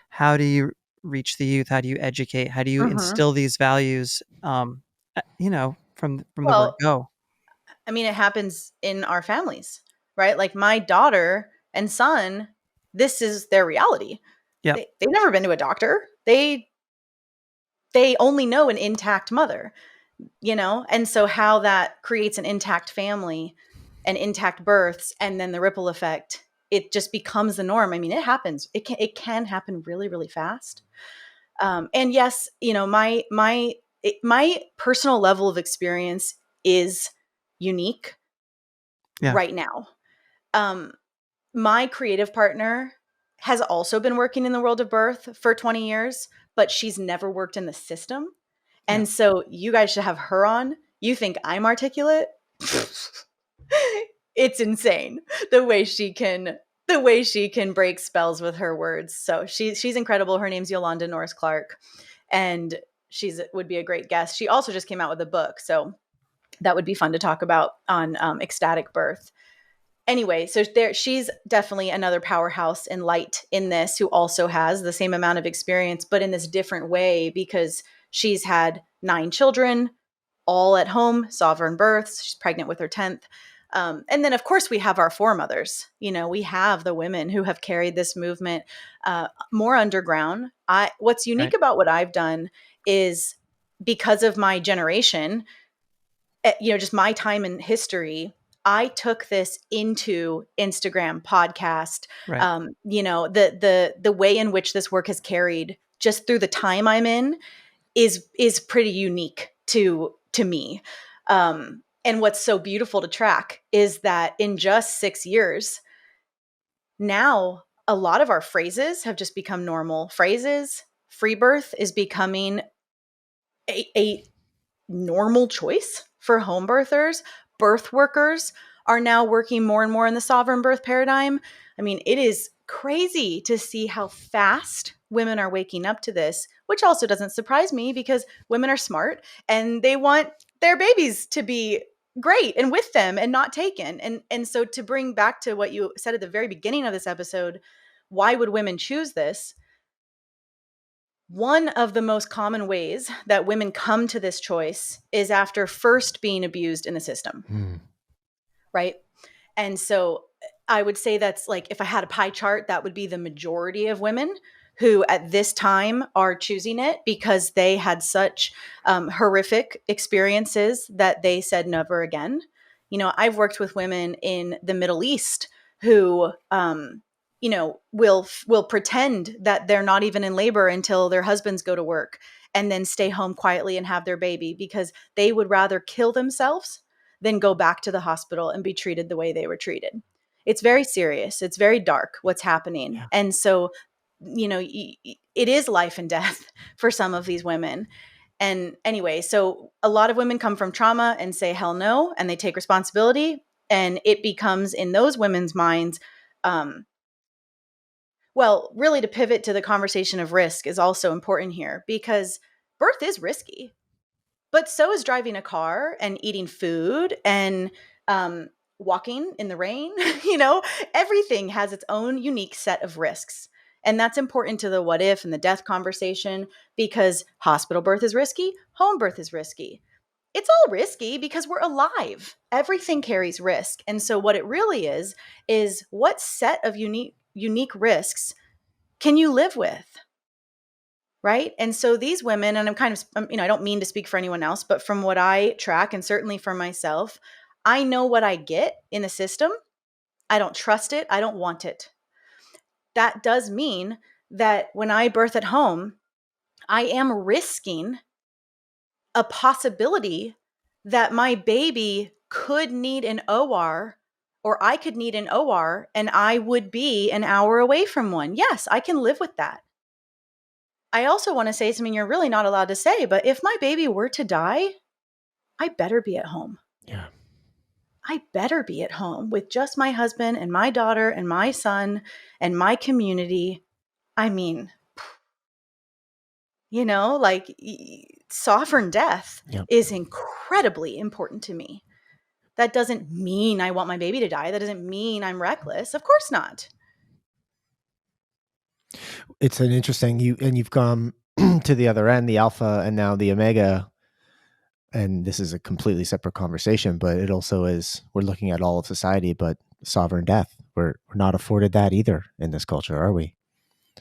how do you reach the youth? How do you educate? How do you Mm-hmm. instill these values from the word Well, go? I mean, it happens in our families, right? Like my daughter and son, this is their reality. Yep. They've never been to a doctor. They only know an intact mother, and so how that creates an intact family and intact births, and then the ripple effect, it just becomes the norm. I mean, it happens. It can happen really, really fast. And yes, my personal level of experience is unique Yeah. right now. Um, my creative partner has also been working in the world of birth for 20 years, but she's never worked in the system. Yeah. And so you guys should have her on. You think I'm articulate? It's insane the way she can break spells with her words. So she's incredible. Her name's Yolanda Norris Clark, and she's would be a great guest. She also just came out with a book, so that would be fun to talk about on ecstatic birth. Anyway, so she's definitely another powerhouse and light in this who also has the same amount of experience, but in this different way because she's had 9 children, all at home, sovereign births. She's pregnant with her 10th. And then, of course, we have our foremothers. We have the women who have carried this movement more underground. What's unique Right. about what I've done is because of my generation, just my time in history, I took this into Instagram, podcast, Right. the way in which this work has carried just through the time I'm in is pretty unique to me. And what's so beautiful to track is that in just 6 years, now a lot of our phrases have just become normal phrases. Free birth is becoming a normal choice for home birthers. Birth workers are now working more and more in the sovereign birth paradigm. I mean, it is crazy to see how fast women are waking up to this, which also doesn't surprise me because women are smart and they want their babies to be great and with them and not taken. And so to bring back to what you said at the very beginning of this episode, why would women choose this? One of the most common ways that women come to this choice is after first being abused in the system, right? And so I would say that's like, if I had a pie chart, that would be the majority of women who at this time are choosing it because they had such horrific experiences that they said never again. I've worked with women in the Middle East who, will pretend that they're not even in labor until their husbands go to work and then stay home quietly and have their baby because they would rather kill themselves than go back to the hospital and be treated the way they were treated. It's very serious. It's very dark what's happening. Yeah. And so, it is life and death for some of these women. And anyway, so a lot of women come from trauma and say hell no, and they take responsibility. And it becomes in those women's minds, Well, really, to pivot to the conversation of risk is also important here, because birth is risky, but so is driving a car and eating food and um, walking in the rain. You know, everything has its own unique set of risks. And that's important to the what if and the death conversation, because hospital birth is risky, home birth is risky. It's all risky because we're alive. Everything carries risk. And so what it really is what set of unique risks can you live with? Right. And so these women, and I'm kind of, I don't mean to speak for anyone else, but from what I track, and certainly for myself, I know what I get in the system. I don't trust it. I don't want it. That does mean that when I birth at home, I am risking a possibility that my baby could need an OR, or I could need an OR, and I would be an hour away from one. Yes, I can live with that. I also want to say something you're really not allowed to say, but if my baby were to die, I better be at home. Yeah. I better be at home with just my husband and my daughter and my son and my community. I mean, like sovereign death Yep. is incredibly important to me. That doesn't mean I want my baby to die. That doesn't mean I'm reckless. Of course not. It's an interesting you've come to the other end, the alpha and now the omega. And this is a completely separate conversation, but it also is, we're looking at all of society, but sovereign death. We're not afforded that either in this culture, are we?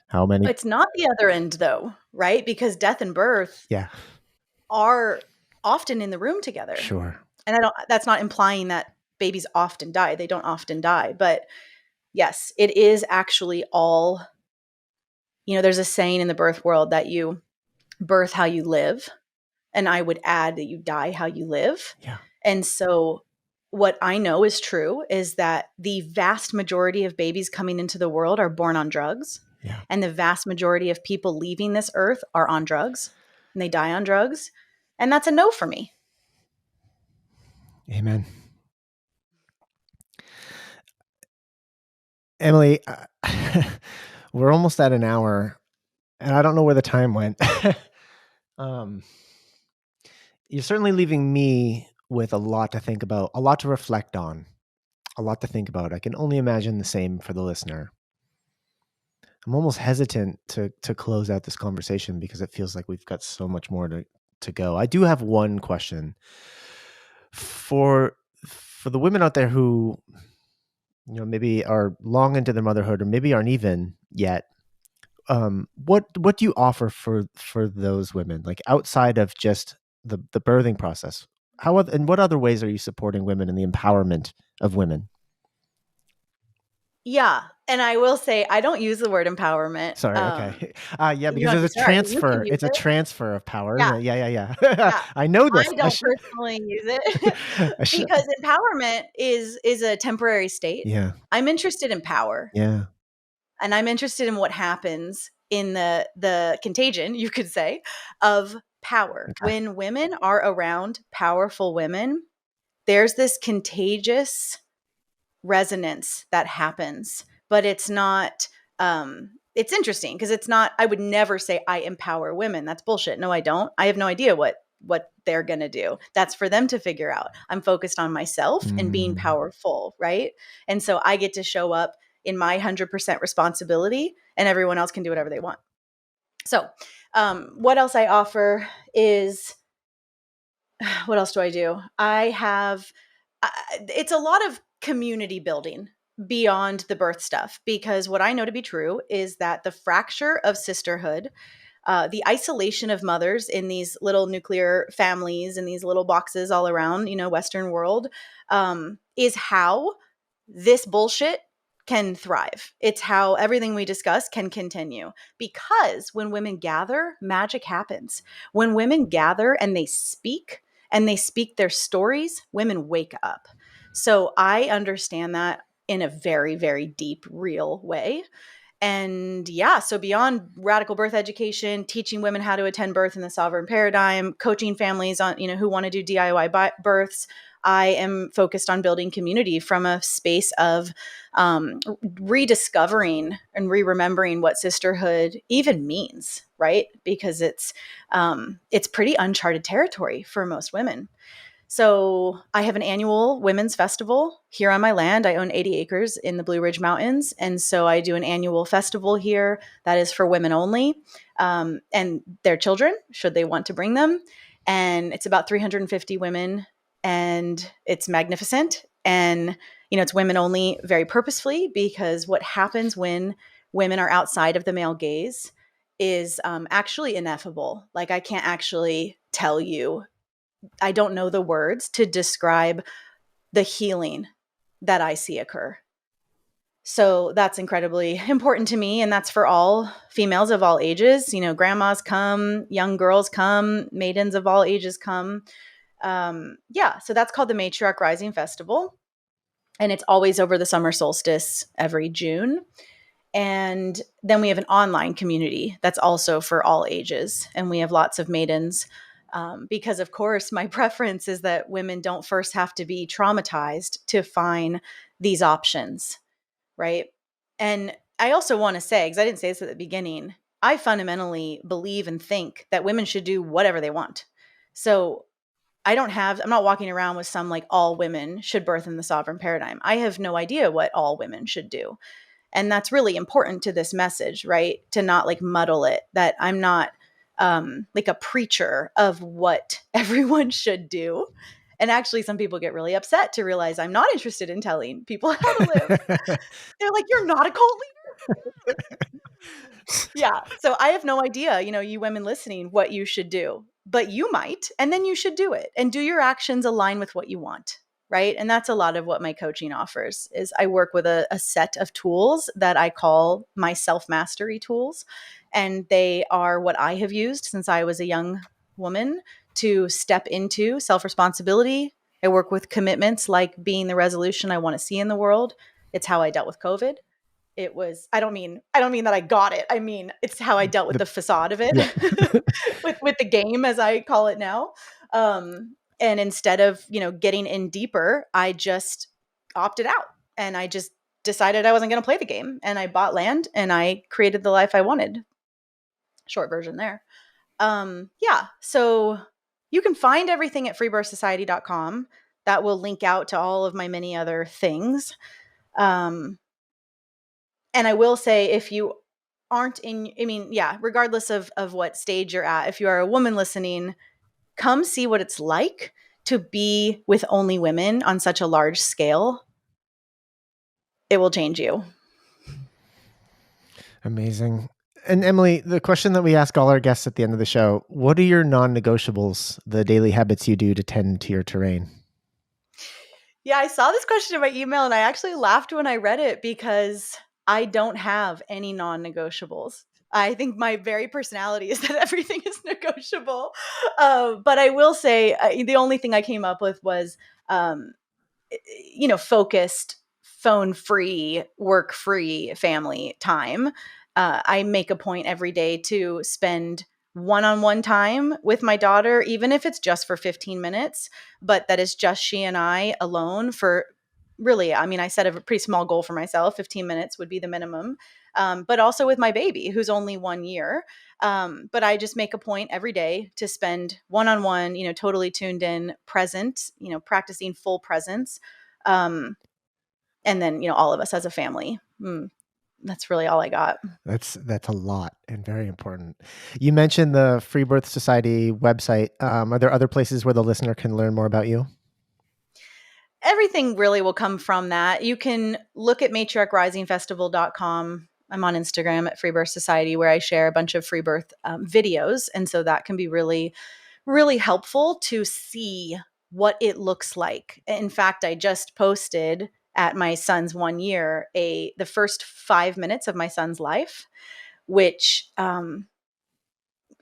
How many? It's not the other end though, right? Because death and birth Yeah, are often in the room together. sure. And that's not implying that babies often die. They don't often die, but yes, it is actually all, there's a saying in the birth world that you birth how you live. And I would add that you die how you live. Yeah. And so what I know is true is that the vast majority of babies coming into the world are born on drugs. Yeah. And the vast majority of people leaving this earth are on drugs, and they die on drugs. And that's a no for me. Amen. Emilee, we're almost at an hour, and I don't know where the time went. You're certainly leaving me with a lot to think about, a lot to reflect on, a lot to think about. I can only imagine the same for the listener. I'm almost hesitant to close out this conversation because it feels like we've got so much more to go. I do have one question for the women out there who maybe are long into their motherhood or maybe aren't even yet. What do you offer for those women, like outside of just the birthing process? And what other ways are you supporting women in the empowerment of women? Yeah. And I will say, I don't use the word empowerment. Sorry. Okay. Yeah, because don't there's a sorry, you can transfer. use It's a it. transfer of power, Yeah. isn't it? Yeah. Yeah. I know this. I don't personally use it because empowerment is a temporary state. Yeah. I'm interested in power. Yeah. And I'm interested in what happens in the contagion, you could say, of power. Okay. When women are around powerful women, there's this contagious resonance that happens, but it's not it's interesting because it's not, I would never say I empower women. That's bullshit. No, I don't. I have no idea what they're going to do. That's for them to figure out. I'm focused on myself and being powerful, right? And so I get to show up in my 100% responsibility, and everyone else can do whatever they want. So what else I offer is, what else do I do? I have, it's a lot of community building beyond the birth stuff, because what I know to be true is that the fracture of sisterhood, the isolation of mothers in these little nuclear families in these little boxes all around, Western world, is how this bullshit can thrive. It's how everything we discuss can continue. Because when women gather, magic happens. When women gather and they speak their stories, women wake up. So I understand that in a very, very deep, real way. And yeah, so beyond radical birth education, teaching women how to attend birth in the sovereign paradigm, coaching families on, who want to do DIY births, I am focused on building community from a space of rediscovering and re-remembering what sisterhood even means, right? Because it's pretty uncharted territory for most women. So I have an annual women's festival here on my land. I own 80 acres in the Blue Ridge Mountains. And so I do an annual festival here that is for women only, and their children, should they want to bring them. And it's about 350 women, and it's magnificent. And, it's women only very purposefully, because what happens when women are outside of the male gaze is actually ineffable. Like, I can't actually tell you, I don't know the words to describe the healing that I see occur. So that's incredibly important to me. And that's for all females of all ages. Grandmas come, young girls come, maidens of all ages come. So that's called the Matriarch Rising Festival. And it's always over the summer solstice every June. And then we have an online community that's also for all ages. And we have lots of maidens, because, of course, my preference is that women don't first have to be traumatized to find these options, right? And I also want to say, because I didn't say this at the beginning, I fundamentally believe and think that women should do whatever they want. So I'm not walking around with some like all women should birth in the sovereign paradigm. I have no idea what all women should do. And that's really important to this message, right? To not like muddle it, that I'm not like a preacher of what everyone should do. And actually, some people get really upset to realize I'm not interested in telling people how to live. They're like, you're not a cult leader? Yeah. So I have no idea, you women listening, what you should do, but you might, and then you should do it, and do your actions align with what you want. Right. And that's a lot of what my coaching offers. Is I work with a set of tools that I call my self-mastery tools. And they are what I have used since I was a young woman to step into self-responsibility. I work with commitments like being the resolution I want to see in the world. It's how I dealt with COVID. It was, I don't mean that I got it. I mean, it's how I dealt with the facade of it, Yeah. with the game, as I call it now. And instead of, getting in deeper, I just opted out, and I just decided I wasn't going to play the game, and I bought land and I created the life I wanted. Short version there. So you can find everything at freebirthsociety.com. That will link out to all of my many other things. And I will say, if you aren't regardless of what stage you're at, if you are a woman listening, come see what it's like to be with only women on such a large scale. It will change you. Amazing. And Emilee, the question that we ask all our guests at the end of the show, what are your non-negotiables, the daily habits you do to tend to your terrain? Yeah, I saw this question in my email and I actually laughed when I read it, because I don't have any non-negotiables. I think my very personality is that everything is negotiable. But I will say, the only thing I came up with was, focused, phone-free, work-free family time. I make a point every day to spend one-on-one time with my daughter, even if it's just for 15 minutes, but that is just she and I alone for really, I set a pretty small goal for myself. 15 minutes would be the minimum. But also with my baby, who's only 1 year. But I just make a point every day to spend one-on-one, totally tuned in, present, practicing full presence. And then, all of us as a family. That's really all I got. That's a lot and very important. You mentioned the Free Birth Society website. Are there other places where the listener can learn more about you? Everything really will come from that. You can look at matriarchrisingfestival.com. I'm on Instagram at Free Birth Society, where I share a bunch of free birth videos. And so that can be really, really helpful to see what it looks like. In fact, I just posted at my son's 1 year the first 5 minutes of my son's life, which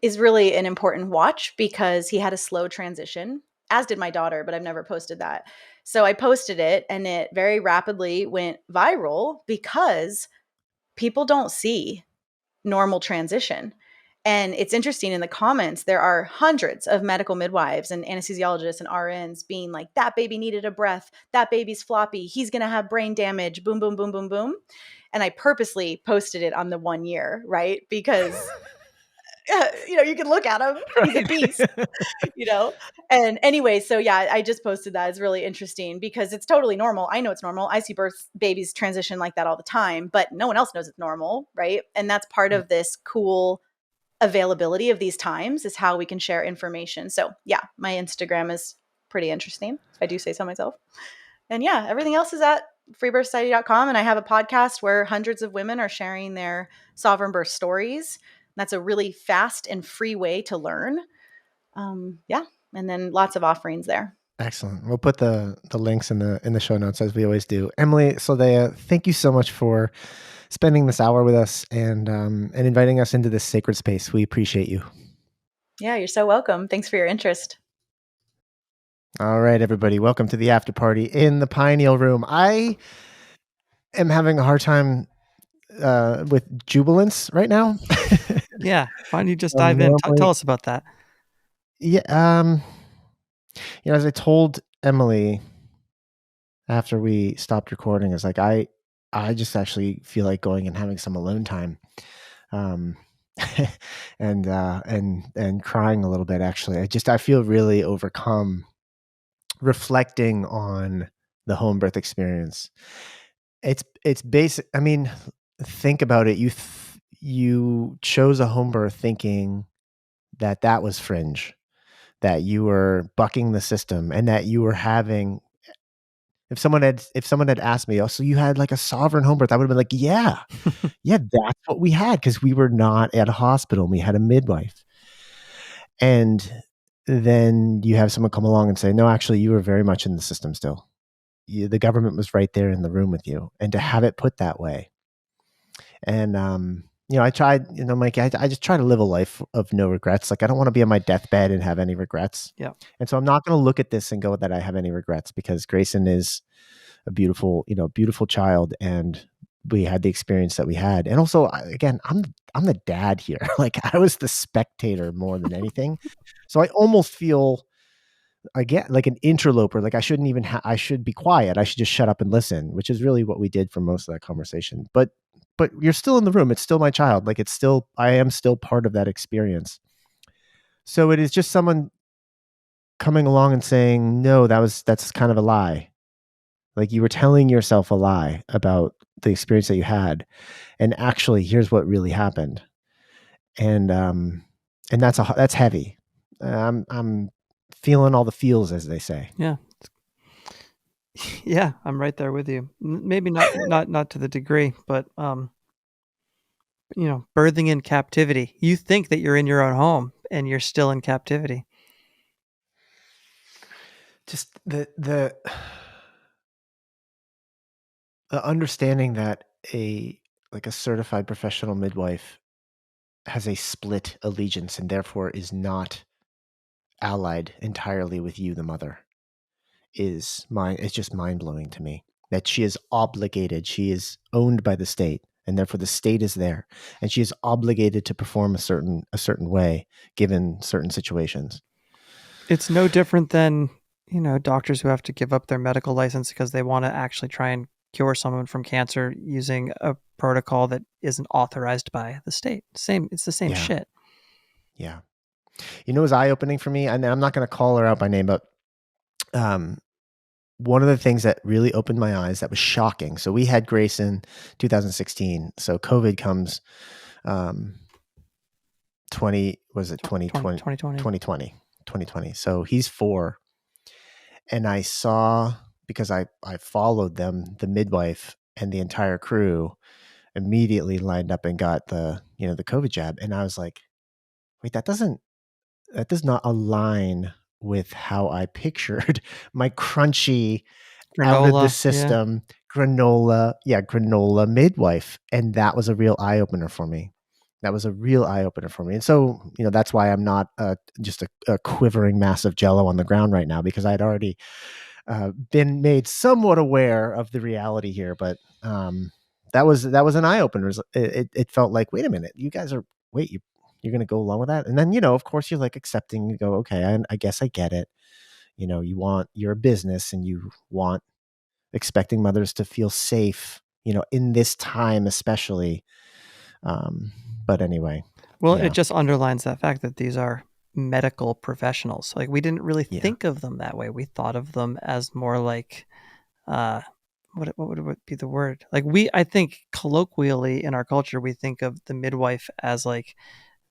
is really an important watch, because he had a slow transition, as did my daughter, but I've never posted that. So I posted it, and it very rapidly went viral, because people don't see normal transition. And it's interesting, in the comments, there are hundreds of medical midwives and anesthesiologists and RNs being like, that baby needed a breath. That baby's floppy. He's going to have brain damage. Boom, boom, boom, boom, boom. And I purposely posted it on the 1 year, right? Because, you can look at him. He's a beast. And anyway, so yeah, I just posted that. It's really interesting because it's totally normal. I know it's normal. I see babies transition like that all the time, but no one else knows it's normal, right? And that's part of this cool availability of these times, is how we can share information. So yeah, my Instagram is pretty interesting, if I do say so myself. And yeah, everything else is at freebirthsociety.com. And I have a podcast where hundreds of women are sharing their sovereign birth stories. That's a really fast and free way to learn. Yeah. And then lots of offerings there. Excellent. We'll put the links in the show notes, as we always do. Emilee Saldaya, thank you so much for spending this hour with us and inviting us into this sacred space. We appreciate you. Yeah, you're so welcome. Thanks for your interest. All right, everybody. Welcome to the after party in the Pineal Room. I am having a hard time with jubilance right now. Yeah. Why don't you just dive in? Tell us about that. Yeah. As I told Emilee after we stopped recording, it's like I just actually feel like going and having some alone time, and crying a little bit. Actually, I feel really overcome reflecting on the home birth experience. It's basic. I mean, think about it. You chose a home birth thinking that was fringe, that you were bucking the system, and that you were having. If someone had asked me, oh, so you had like a sovereign home birth, I would have been like, yeah, that's what we had, because we were not at a hospital. We had a midwife. And then you have someone come along and say, no, actually, you were very much in the system still. The government was right there in the room with you. And to have it put that way. And, I tried, Mike, I just try to live a life of no regrets. Like, I don't want to be on my deathbed and have any regrets. Yeah. And so I'm not going to look at this and go that I have any regrets, because Grayson is a beautiful child, and we had the experience that we had. And also, again, I'm the dad here. Like, I was the spectator more than anything. So I almost feel, again, like an interloper. Like, I shouldn't even I should be quiet. I should just shut up and listen, which is really what we did for most of that conversation. But you're still in the room. It's still my child. Like, I am still part of that experience. So it is just someone coming along and saying, no, that's kind of a lie. Like, you were telling yourself a lie about the experience that you had, and actually, here's what really happened. And that's heavy. I'm feeling all the feels, as they say. Yeah. Yeah, I'm right there with you. Maybe not to the degree, but birthing in captivity. You think that you're in your own home, and you're still in captivity. Just the understanding that a certified professional midwife has a split allegiance, and therefore is not allied entirely with you, the mother, it's just mind-blowing to me. That she is obligated, she is owned by the state, and therefore the state is there, and she is obligated to perform a certain way given certain situations. It's no different than, doctors who have to give up their medical license because they want to actually try and cure someone from cancer using a protocol that isn't authorized by the state. It's the same shit. Yeah. It was eye-opening for me, and I'm not going to call her out by name, but one of the things that really opened my eyes, that was shocking. So we had Grace in 2016. So COVID comes 2020. So he's 4. And I saw, because I followed them, the midwife and the entire crew immediately lined up and got the COVID jab. And I was like, wait, that does not align with how I pictured my crunchy, out of the system, granola midwife. And that was a real eye opener for me. And so, that's why I'm not just a quivering mass of jello on the ground right now, because I'd already been made somewhat aware of the reality here. But that was an eye opener. It felt like, wait a minute, you guys are, You're going to go along with that. And then, of course you're like accepting, you go, okay, I guess I get it. You're a business and you want expecting mothers to feel safe, in this time, especially. But anyway. Well, Yeah. it just underlines that fact that these are medical professionals. Like, we didn't really Yeah. think of them that way. We thought of them as more like, what would be the word? Like, I think colloquially in our culture, we think of the midwife as like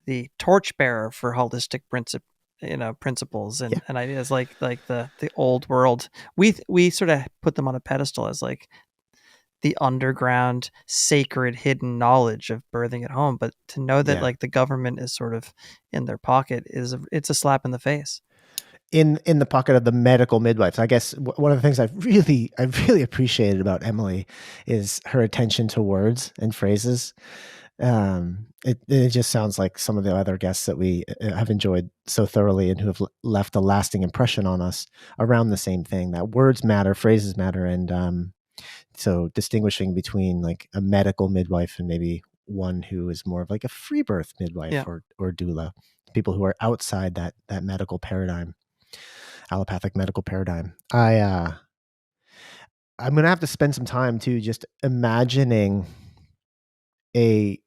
the torchbearer for holistic principles and, Yeah. and ideas, like the old world. We sort of put them on a pedestal as like the underground sacred hidden knowledge of birthing at home, but to know that Yeah. like the government is sort of in their pocket it's a slap in the face. In the pocket of the medical midwives. I guess one of the things I really appreciated about Emilee is her attention to words and phrases. It just sounds like some of the other guests that we have enjoyed so thoroughly and who have left a lasting impression on us around the same thing, that words matter, phrases matter. And so distinguishing between like a medical midwife and maybe one who is more of like a free birth midwife or doula, people who are outside that medical paradigm, allopathic medical paradigm. I'm going to have to spend some time too, just imagining a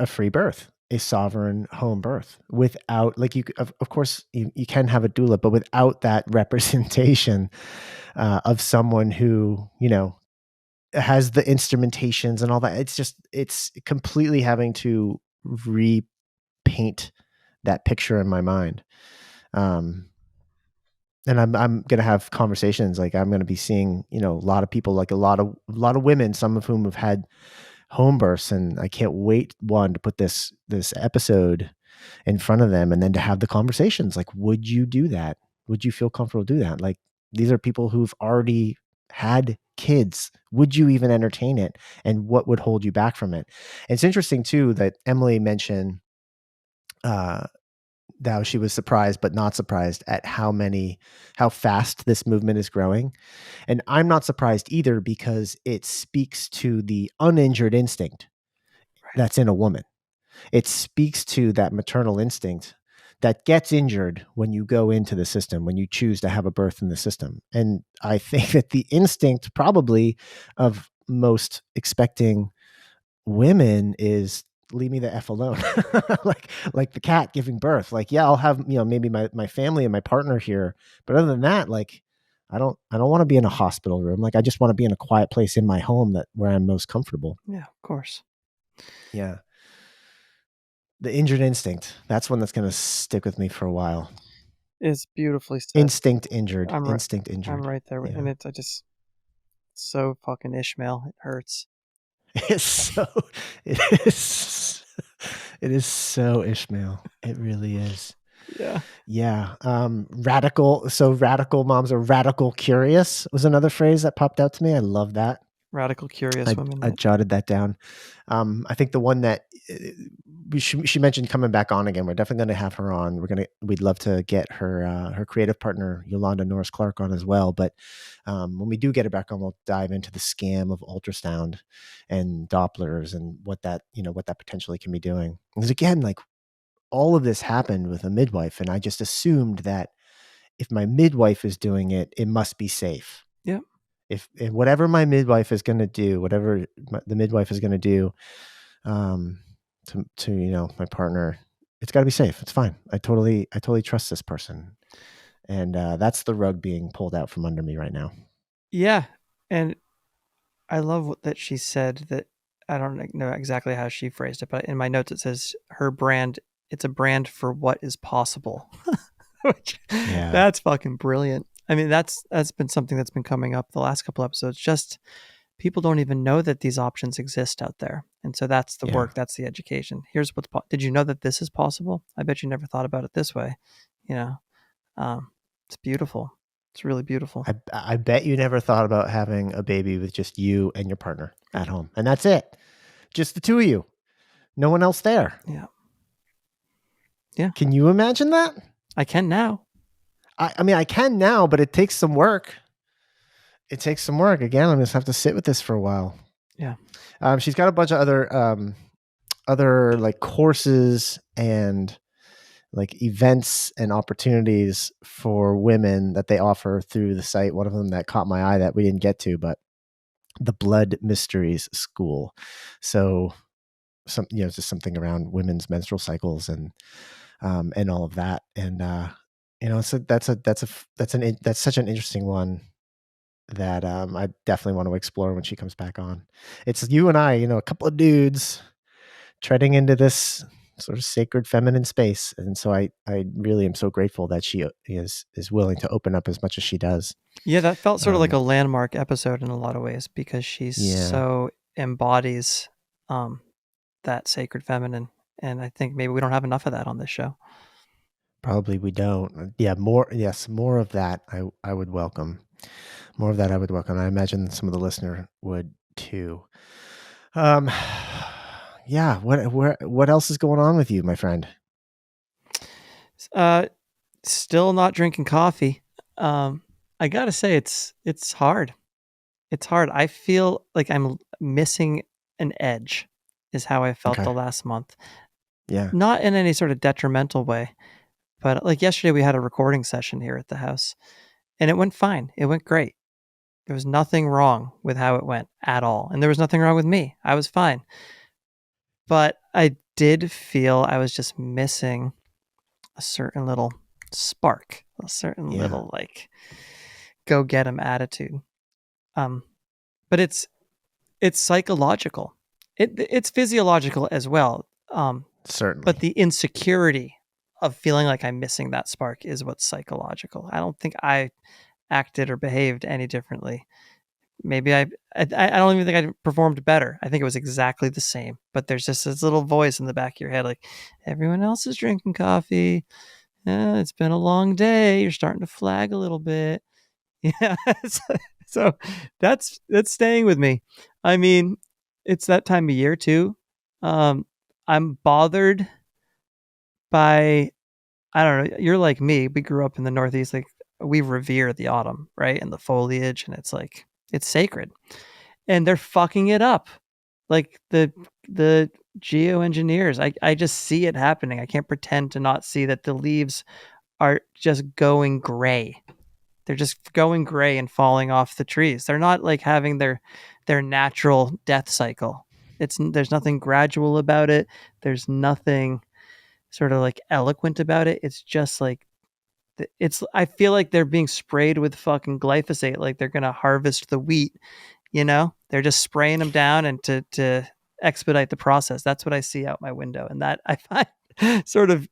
free birth, a sovereign home birth, without, like, of course you can have a doula, but without that representation of someone who, has the instrumentations and all that. It's completely having to repaint that picture in my mind. And I'm going to have conversations, like I'm going to be seeing, a lot of people, like a lot of women, some of whom have had home births, and I can't wait, one, to put this episode in front of them, and then to have the conversations, like, would you do that? Would you feel comfortable do that? Like, these are people who've already had kids. Would you even entertain it? And what would hold you back from it? And it's interesting too that Emilee mentioned that she was surprised but not surprised at how fast this movement is growing. And I'm not surprised either, because it speaks to the uninjured instinct that's in a woman. It speaks to that maternal instinct that gets injured when you go into the system, when you choose to have a birth in the system. And I think that the instinct probably of most expecting women is, leave me the F alone. like the cat giving birth. Like, yeah, I'll have, maybe my family and my partner here. But other than that, like, I don't want to be in a hospital room. Like, I just want to be in a quiet place in my home where I'm most comfortable. Yeah, of course. Yeah. The injured instinct. That's one that's going to stick with me for a while. It's beautifully said. Instinct injured. Instinct injured. I'm right there. Yeah. And it's so fucking Ishmael. It hurts. It is so Ishmael. It really is. Yeah. Yeah. Radical. So radical moms are radical curious was another phrase that popped out to me. I love that. Radical curious women. I jotted that down. I think the one that she mentioned coming back on again, we're definitely going to have her on. We'd love to get her creative partner, Yolanda Norris Clark, on as well. But when we do get her back on, we'll dive into the scam of ultrasound and Dopplers and what that potentially can be doing. Because again, like, all of this happened with a midwife, and I just assumed that if my midwife is doing it, it must be safe. Yeah. If whatever my midwife is going to do, whatever the midwife is going to do, to my partner, it's got to be safe. It's fine. I totally trust this person, and that's the rug being pulled out from under me right now. Yeah, and I love that she said that. I don't know exactly how she phrased it, but in my notes it says her brand. It's a brand for what is possible. Which, yeah. That's fucking brilliant. I mean, that's been something that's been coming up the last couple episodes. Just people don't even know that these options exist out there. And so that's the work, that's the education. Here's what's did you know that this is possible? I bet you never thought about it this way. It's beautiful. It's really beautiful. I bet you never thought about having a baby with just you and your partner at home. And that's it. Just the two of you. No one else there. Yeah. Yeah. Can you imagine that? I can now. I mean, I can now, but it takes some work. It takes some work. Again, I'm just have to sit with this for a while. Yeah. She's got a bunch of other like courses and like events and opportunities for women that they offer through the site. One of them that caught my eye that we didn't get to, but the Blood Mysteries School. So just something around women's menstrual cycles and all of that. And so that's such an interesting one that I definitely want to explore when she comes back on. It's you and I, a couple of dudes treading into this sort of sacred feminine space, and so I really am so grateful that she is willing to open up as much as she does. Yeah, that felt sort of like Um, a landmark episode in a lot of ways because she yeah, so embodies that sacred feminine, and I think maybe we don't have enough of that on this show. probably we don't. Yeah, more of that. I would welcome more of that. I would welcome. I imagine some of the listener would too. Um, yeah. What else is going on with you, my friend? Uh, Still not drinking coffee. I gotta say it's hard. It's hard. I feel like I'm missing an edge, is how I felt Okay. the last month. Yeah. Not in any sort of detrimental way, but like yesterday we had a recording session here at the house, and it went fine. It went great. There was nothing wrong with how it went at all, and there was nothing wrong with me. I was fine. But I did feel I was just missing a certain little spark, a certain Yeah. little like go get 'em attitude. Um, but it's psychological. It's physiological as well. But Certainly. the insecurity of feeling like I'm missing that spark is what's psychological. I don't think I acted or behaved any differently. Maybe I don't even think I performed better. I think it was exactly the same. But there's just this little voice in the back of your head, like everyone else is drinking coffee. It's been a long day. You're starting to flag a little bit. Yeah. So that's staying with me. I mean, it's that time of year too. I'm bothered by, I don't know, you're like me. We grew up in the Northeast, like we revere the autumn, right? And the foliage, and it's like it's sacred. And they're fucking it up. Like the geoengineers. I just see it happening. I can't pretend to not see that the leaves are just going gray. They're just going gray and falling off the trees. They're not like having their natural death cycle. There's nothing gradual about it. There's nothing sort of like eloquent about it. It's just like it's I feel like they're being sprayed with fucking glyphosate like they're going to harvest the wheat, you know? They're just spraying them down and to expedite the process. That's what I see out my window, and that I find sort of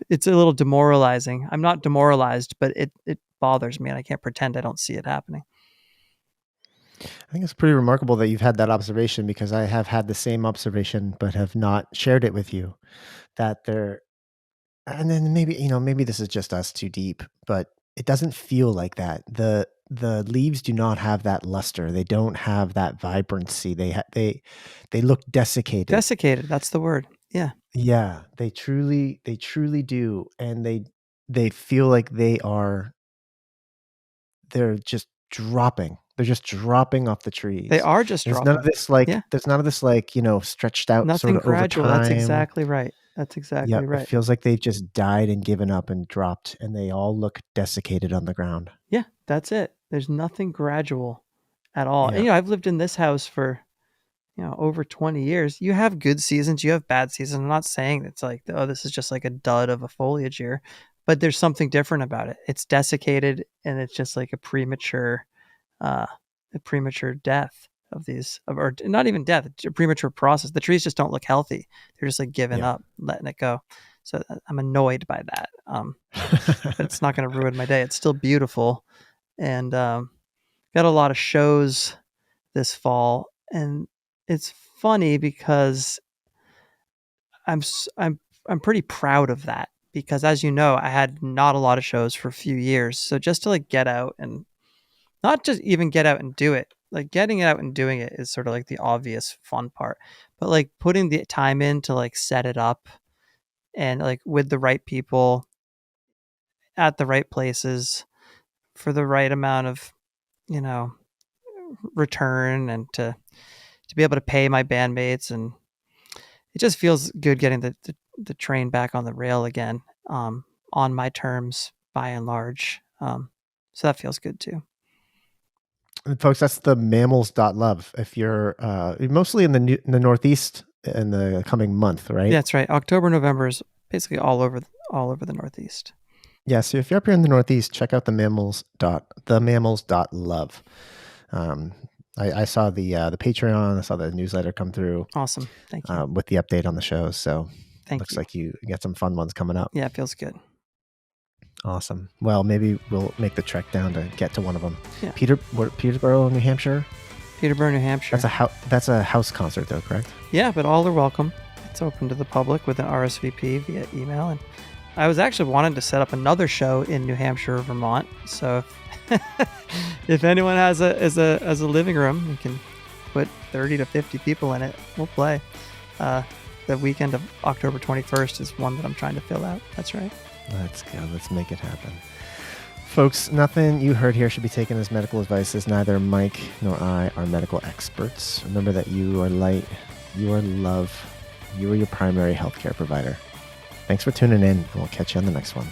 it's a little demoralizing. I'm not demoralized, but it bothers me, and I can't pretend I don't see it happening. I think it's pretty remarkable that you've had that observation because I have had the same observation, but have not shared it with you. That there, and then maybe this is just us too deep, but it doesn't feel like that. The leaves do not have that luster. They don't have that vibrancy. They look desiccated. Desiccated, that's the word. Yeah. Yeah, they truly do, and they feel like they're just dropping. They're just dropping off the They trees. are just There's none of dropping. this like Yeah. there's none of this like, stretched out sort Nothing of over gradual. That's time. exactly right. That's exactly Yep, it right. feels like they've just died and given up and dropped, and they all look desiccated on the ground. Yeah, that's it. There's nothing gradual at all. And Yeah. I've lived in this house for over 20 years. You have good seasons, you have bad seasons. I'm not saying it's like, oh, this is just like a dud of a foliage year, but there's something different about it. It's desiccated, and it's just like uh, a premature death of these, or not even death, a premature process. The trees just don't look healthy. They're just like giving Yeah. up, letting it go. So I'm annoyed by that. But it's not going to ruin my day. It's still beautiful, and got a lot of shows this fall, and it's funny because I'm I'm pretty proud of that because, as you know, I had not a lot of shows for a few years. So just to like get out and not just even get out and do it, like getting out and doing it is sort of like the obvious fun part, but like putting the time in to like set it up and like with the right people at the right places for the right amount of you know return, and to be able to pay my bandmates, and it just feels good getting the train back on the rail again, on my terms by and large. So that feels good too. And folks, that's the mammals.love. If you're mostly in the Northeast in the coming month, right? Yeah, that's right. October, November is basically all over the Northeast. Yeah, so if you're up here in the Northeast, check out the mammals.love. I saw the Patreon, I saw the newsletter come through. Awesome. Thank you. With the update on the show. So Thank you. like you got some fun ones coming up. Yeah, it feels good. Awesome. Well, maybe we'll make the trek down to get to one of them. Yeah. Peterborough, New Hampshire. Peterborough, New Hampshire. That's a house concert, though, correct? Yeah, but all are welcome. It's open to the public with an RSVP via email. And I was actually wanting to set up another show in New Hampshire, Vermont. So if anyone has a living room, you can put 30 to 50 people in it. We'll play. The weekend of October 21st is one that I'm trying to fill out. That's right. Let's go. Let's make it happen. Folks, nothing you heard here should be taken as medical advice, as neither Mike nor I are medical experts. Remember that you are light, you are love, you are your primary healthcare provider. Thanks for tuning in, and we'll catch you on the next one.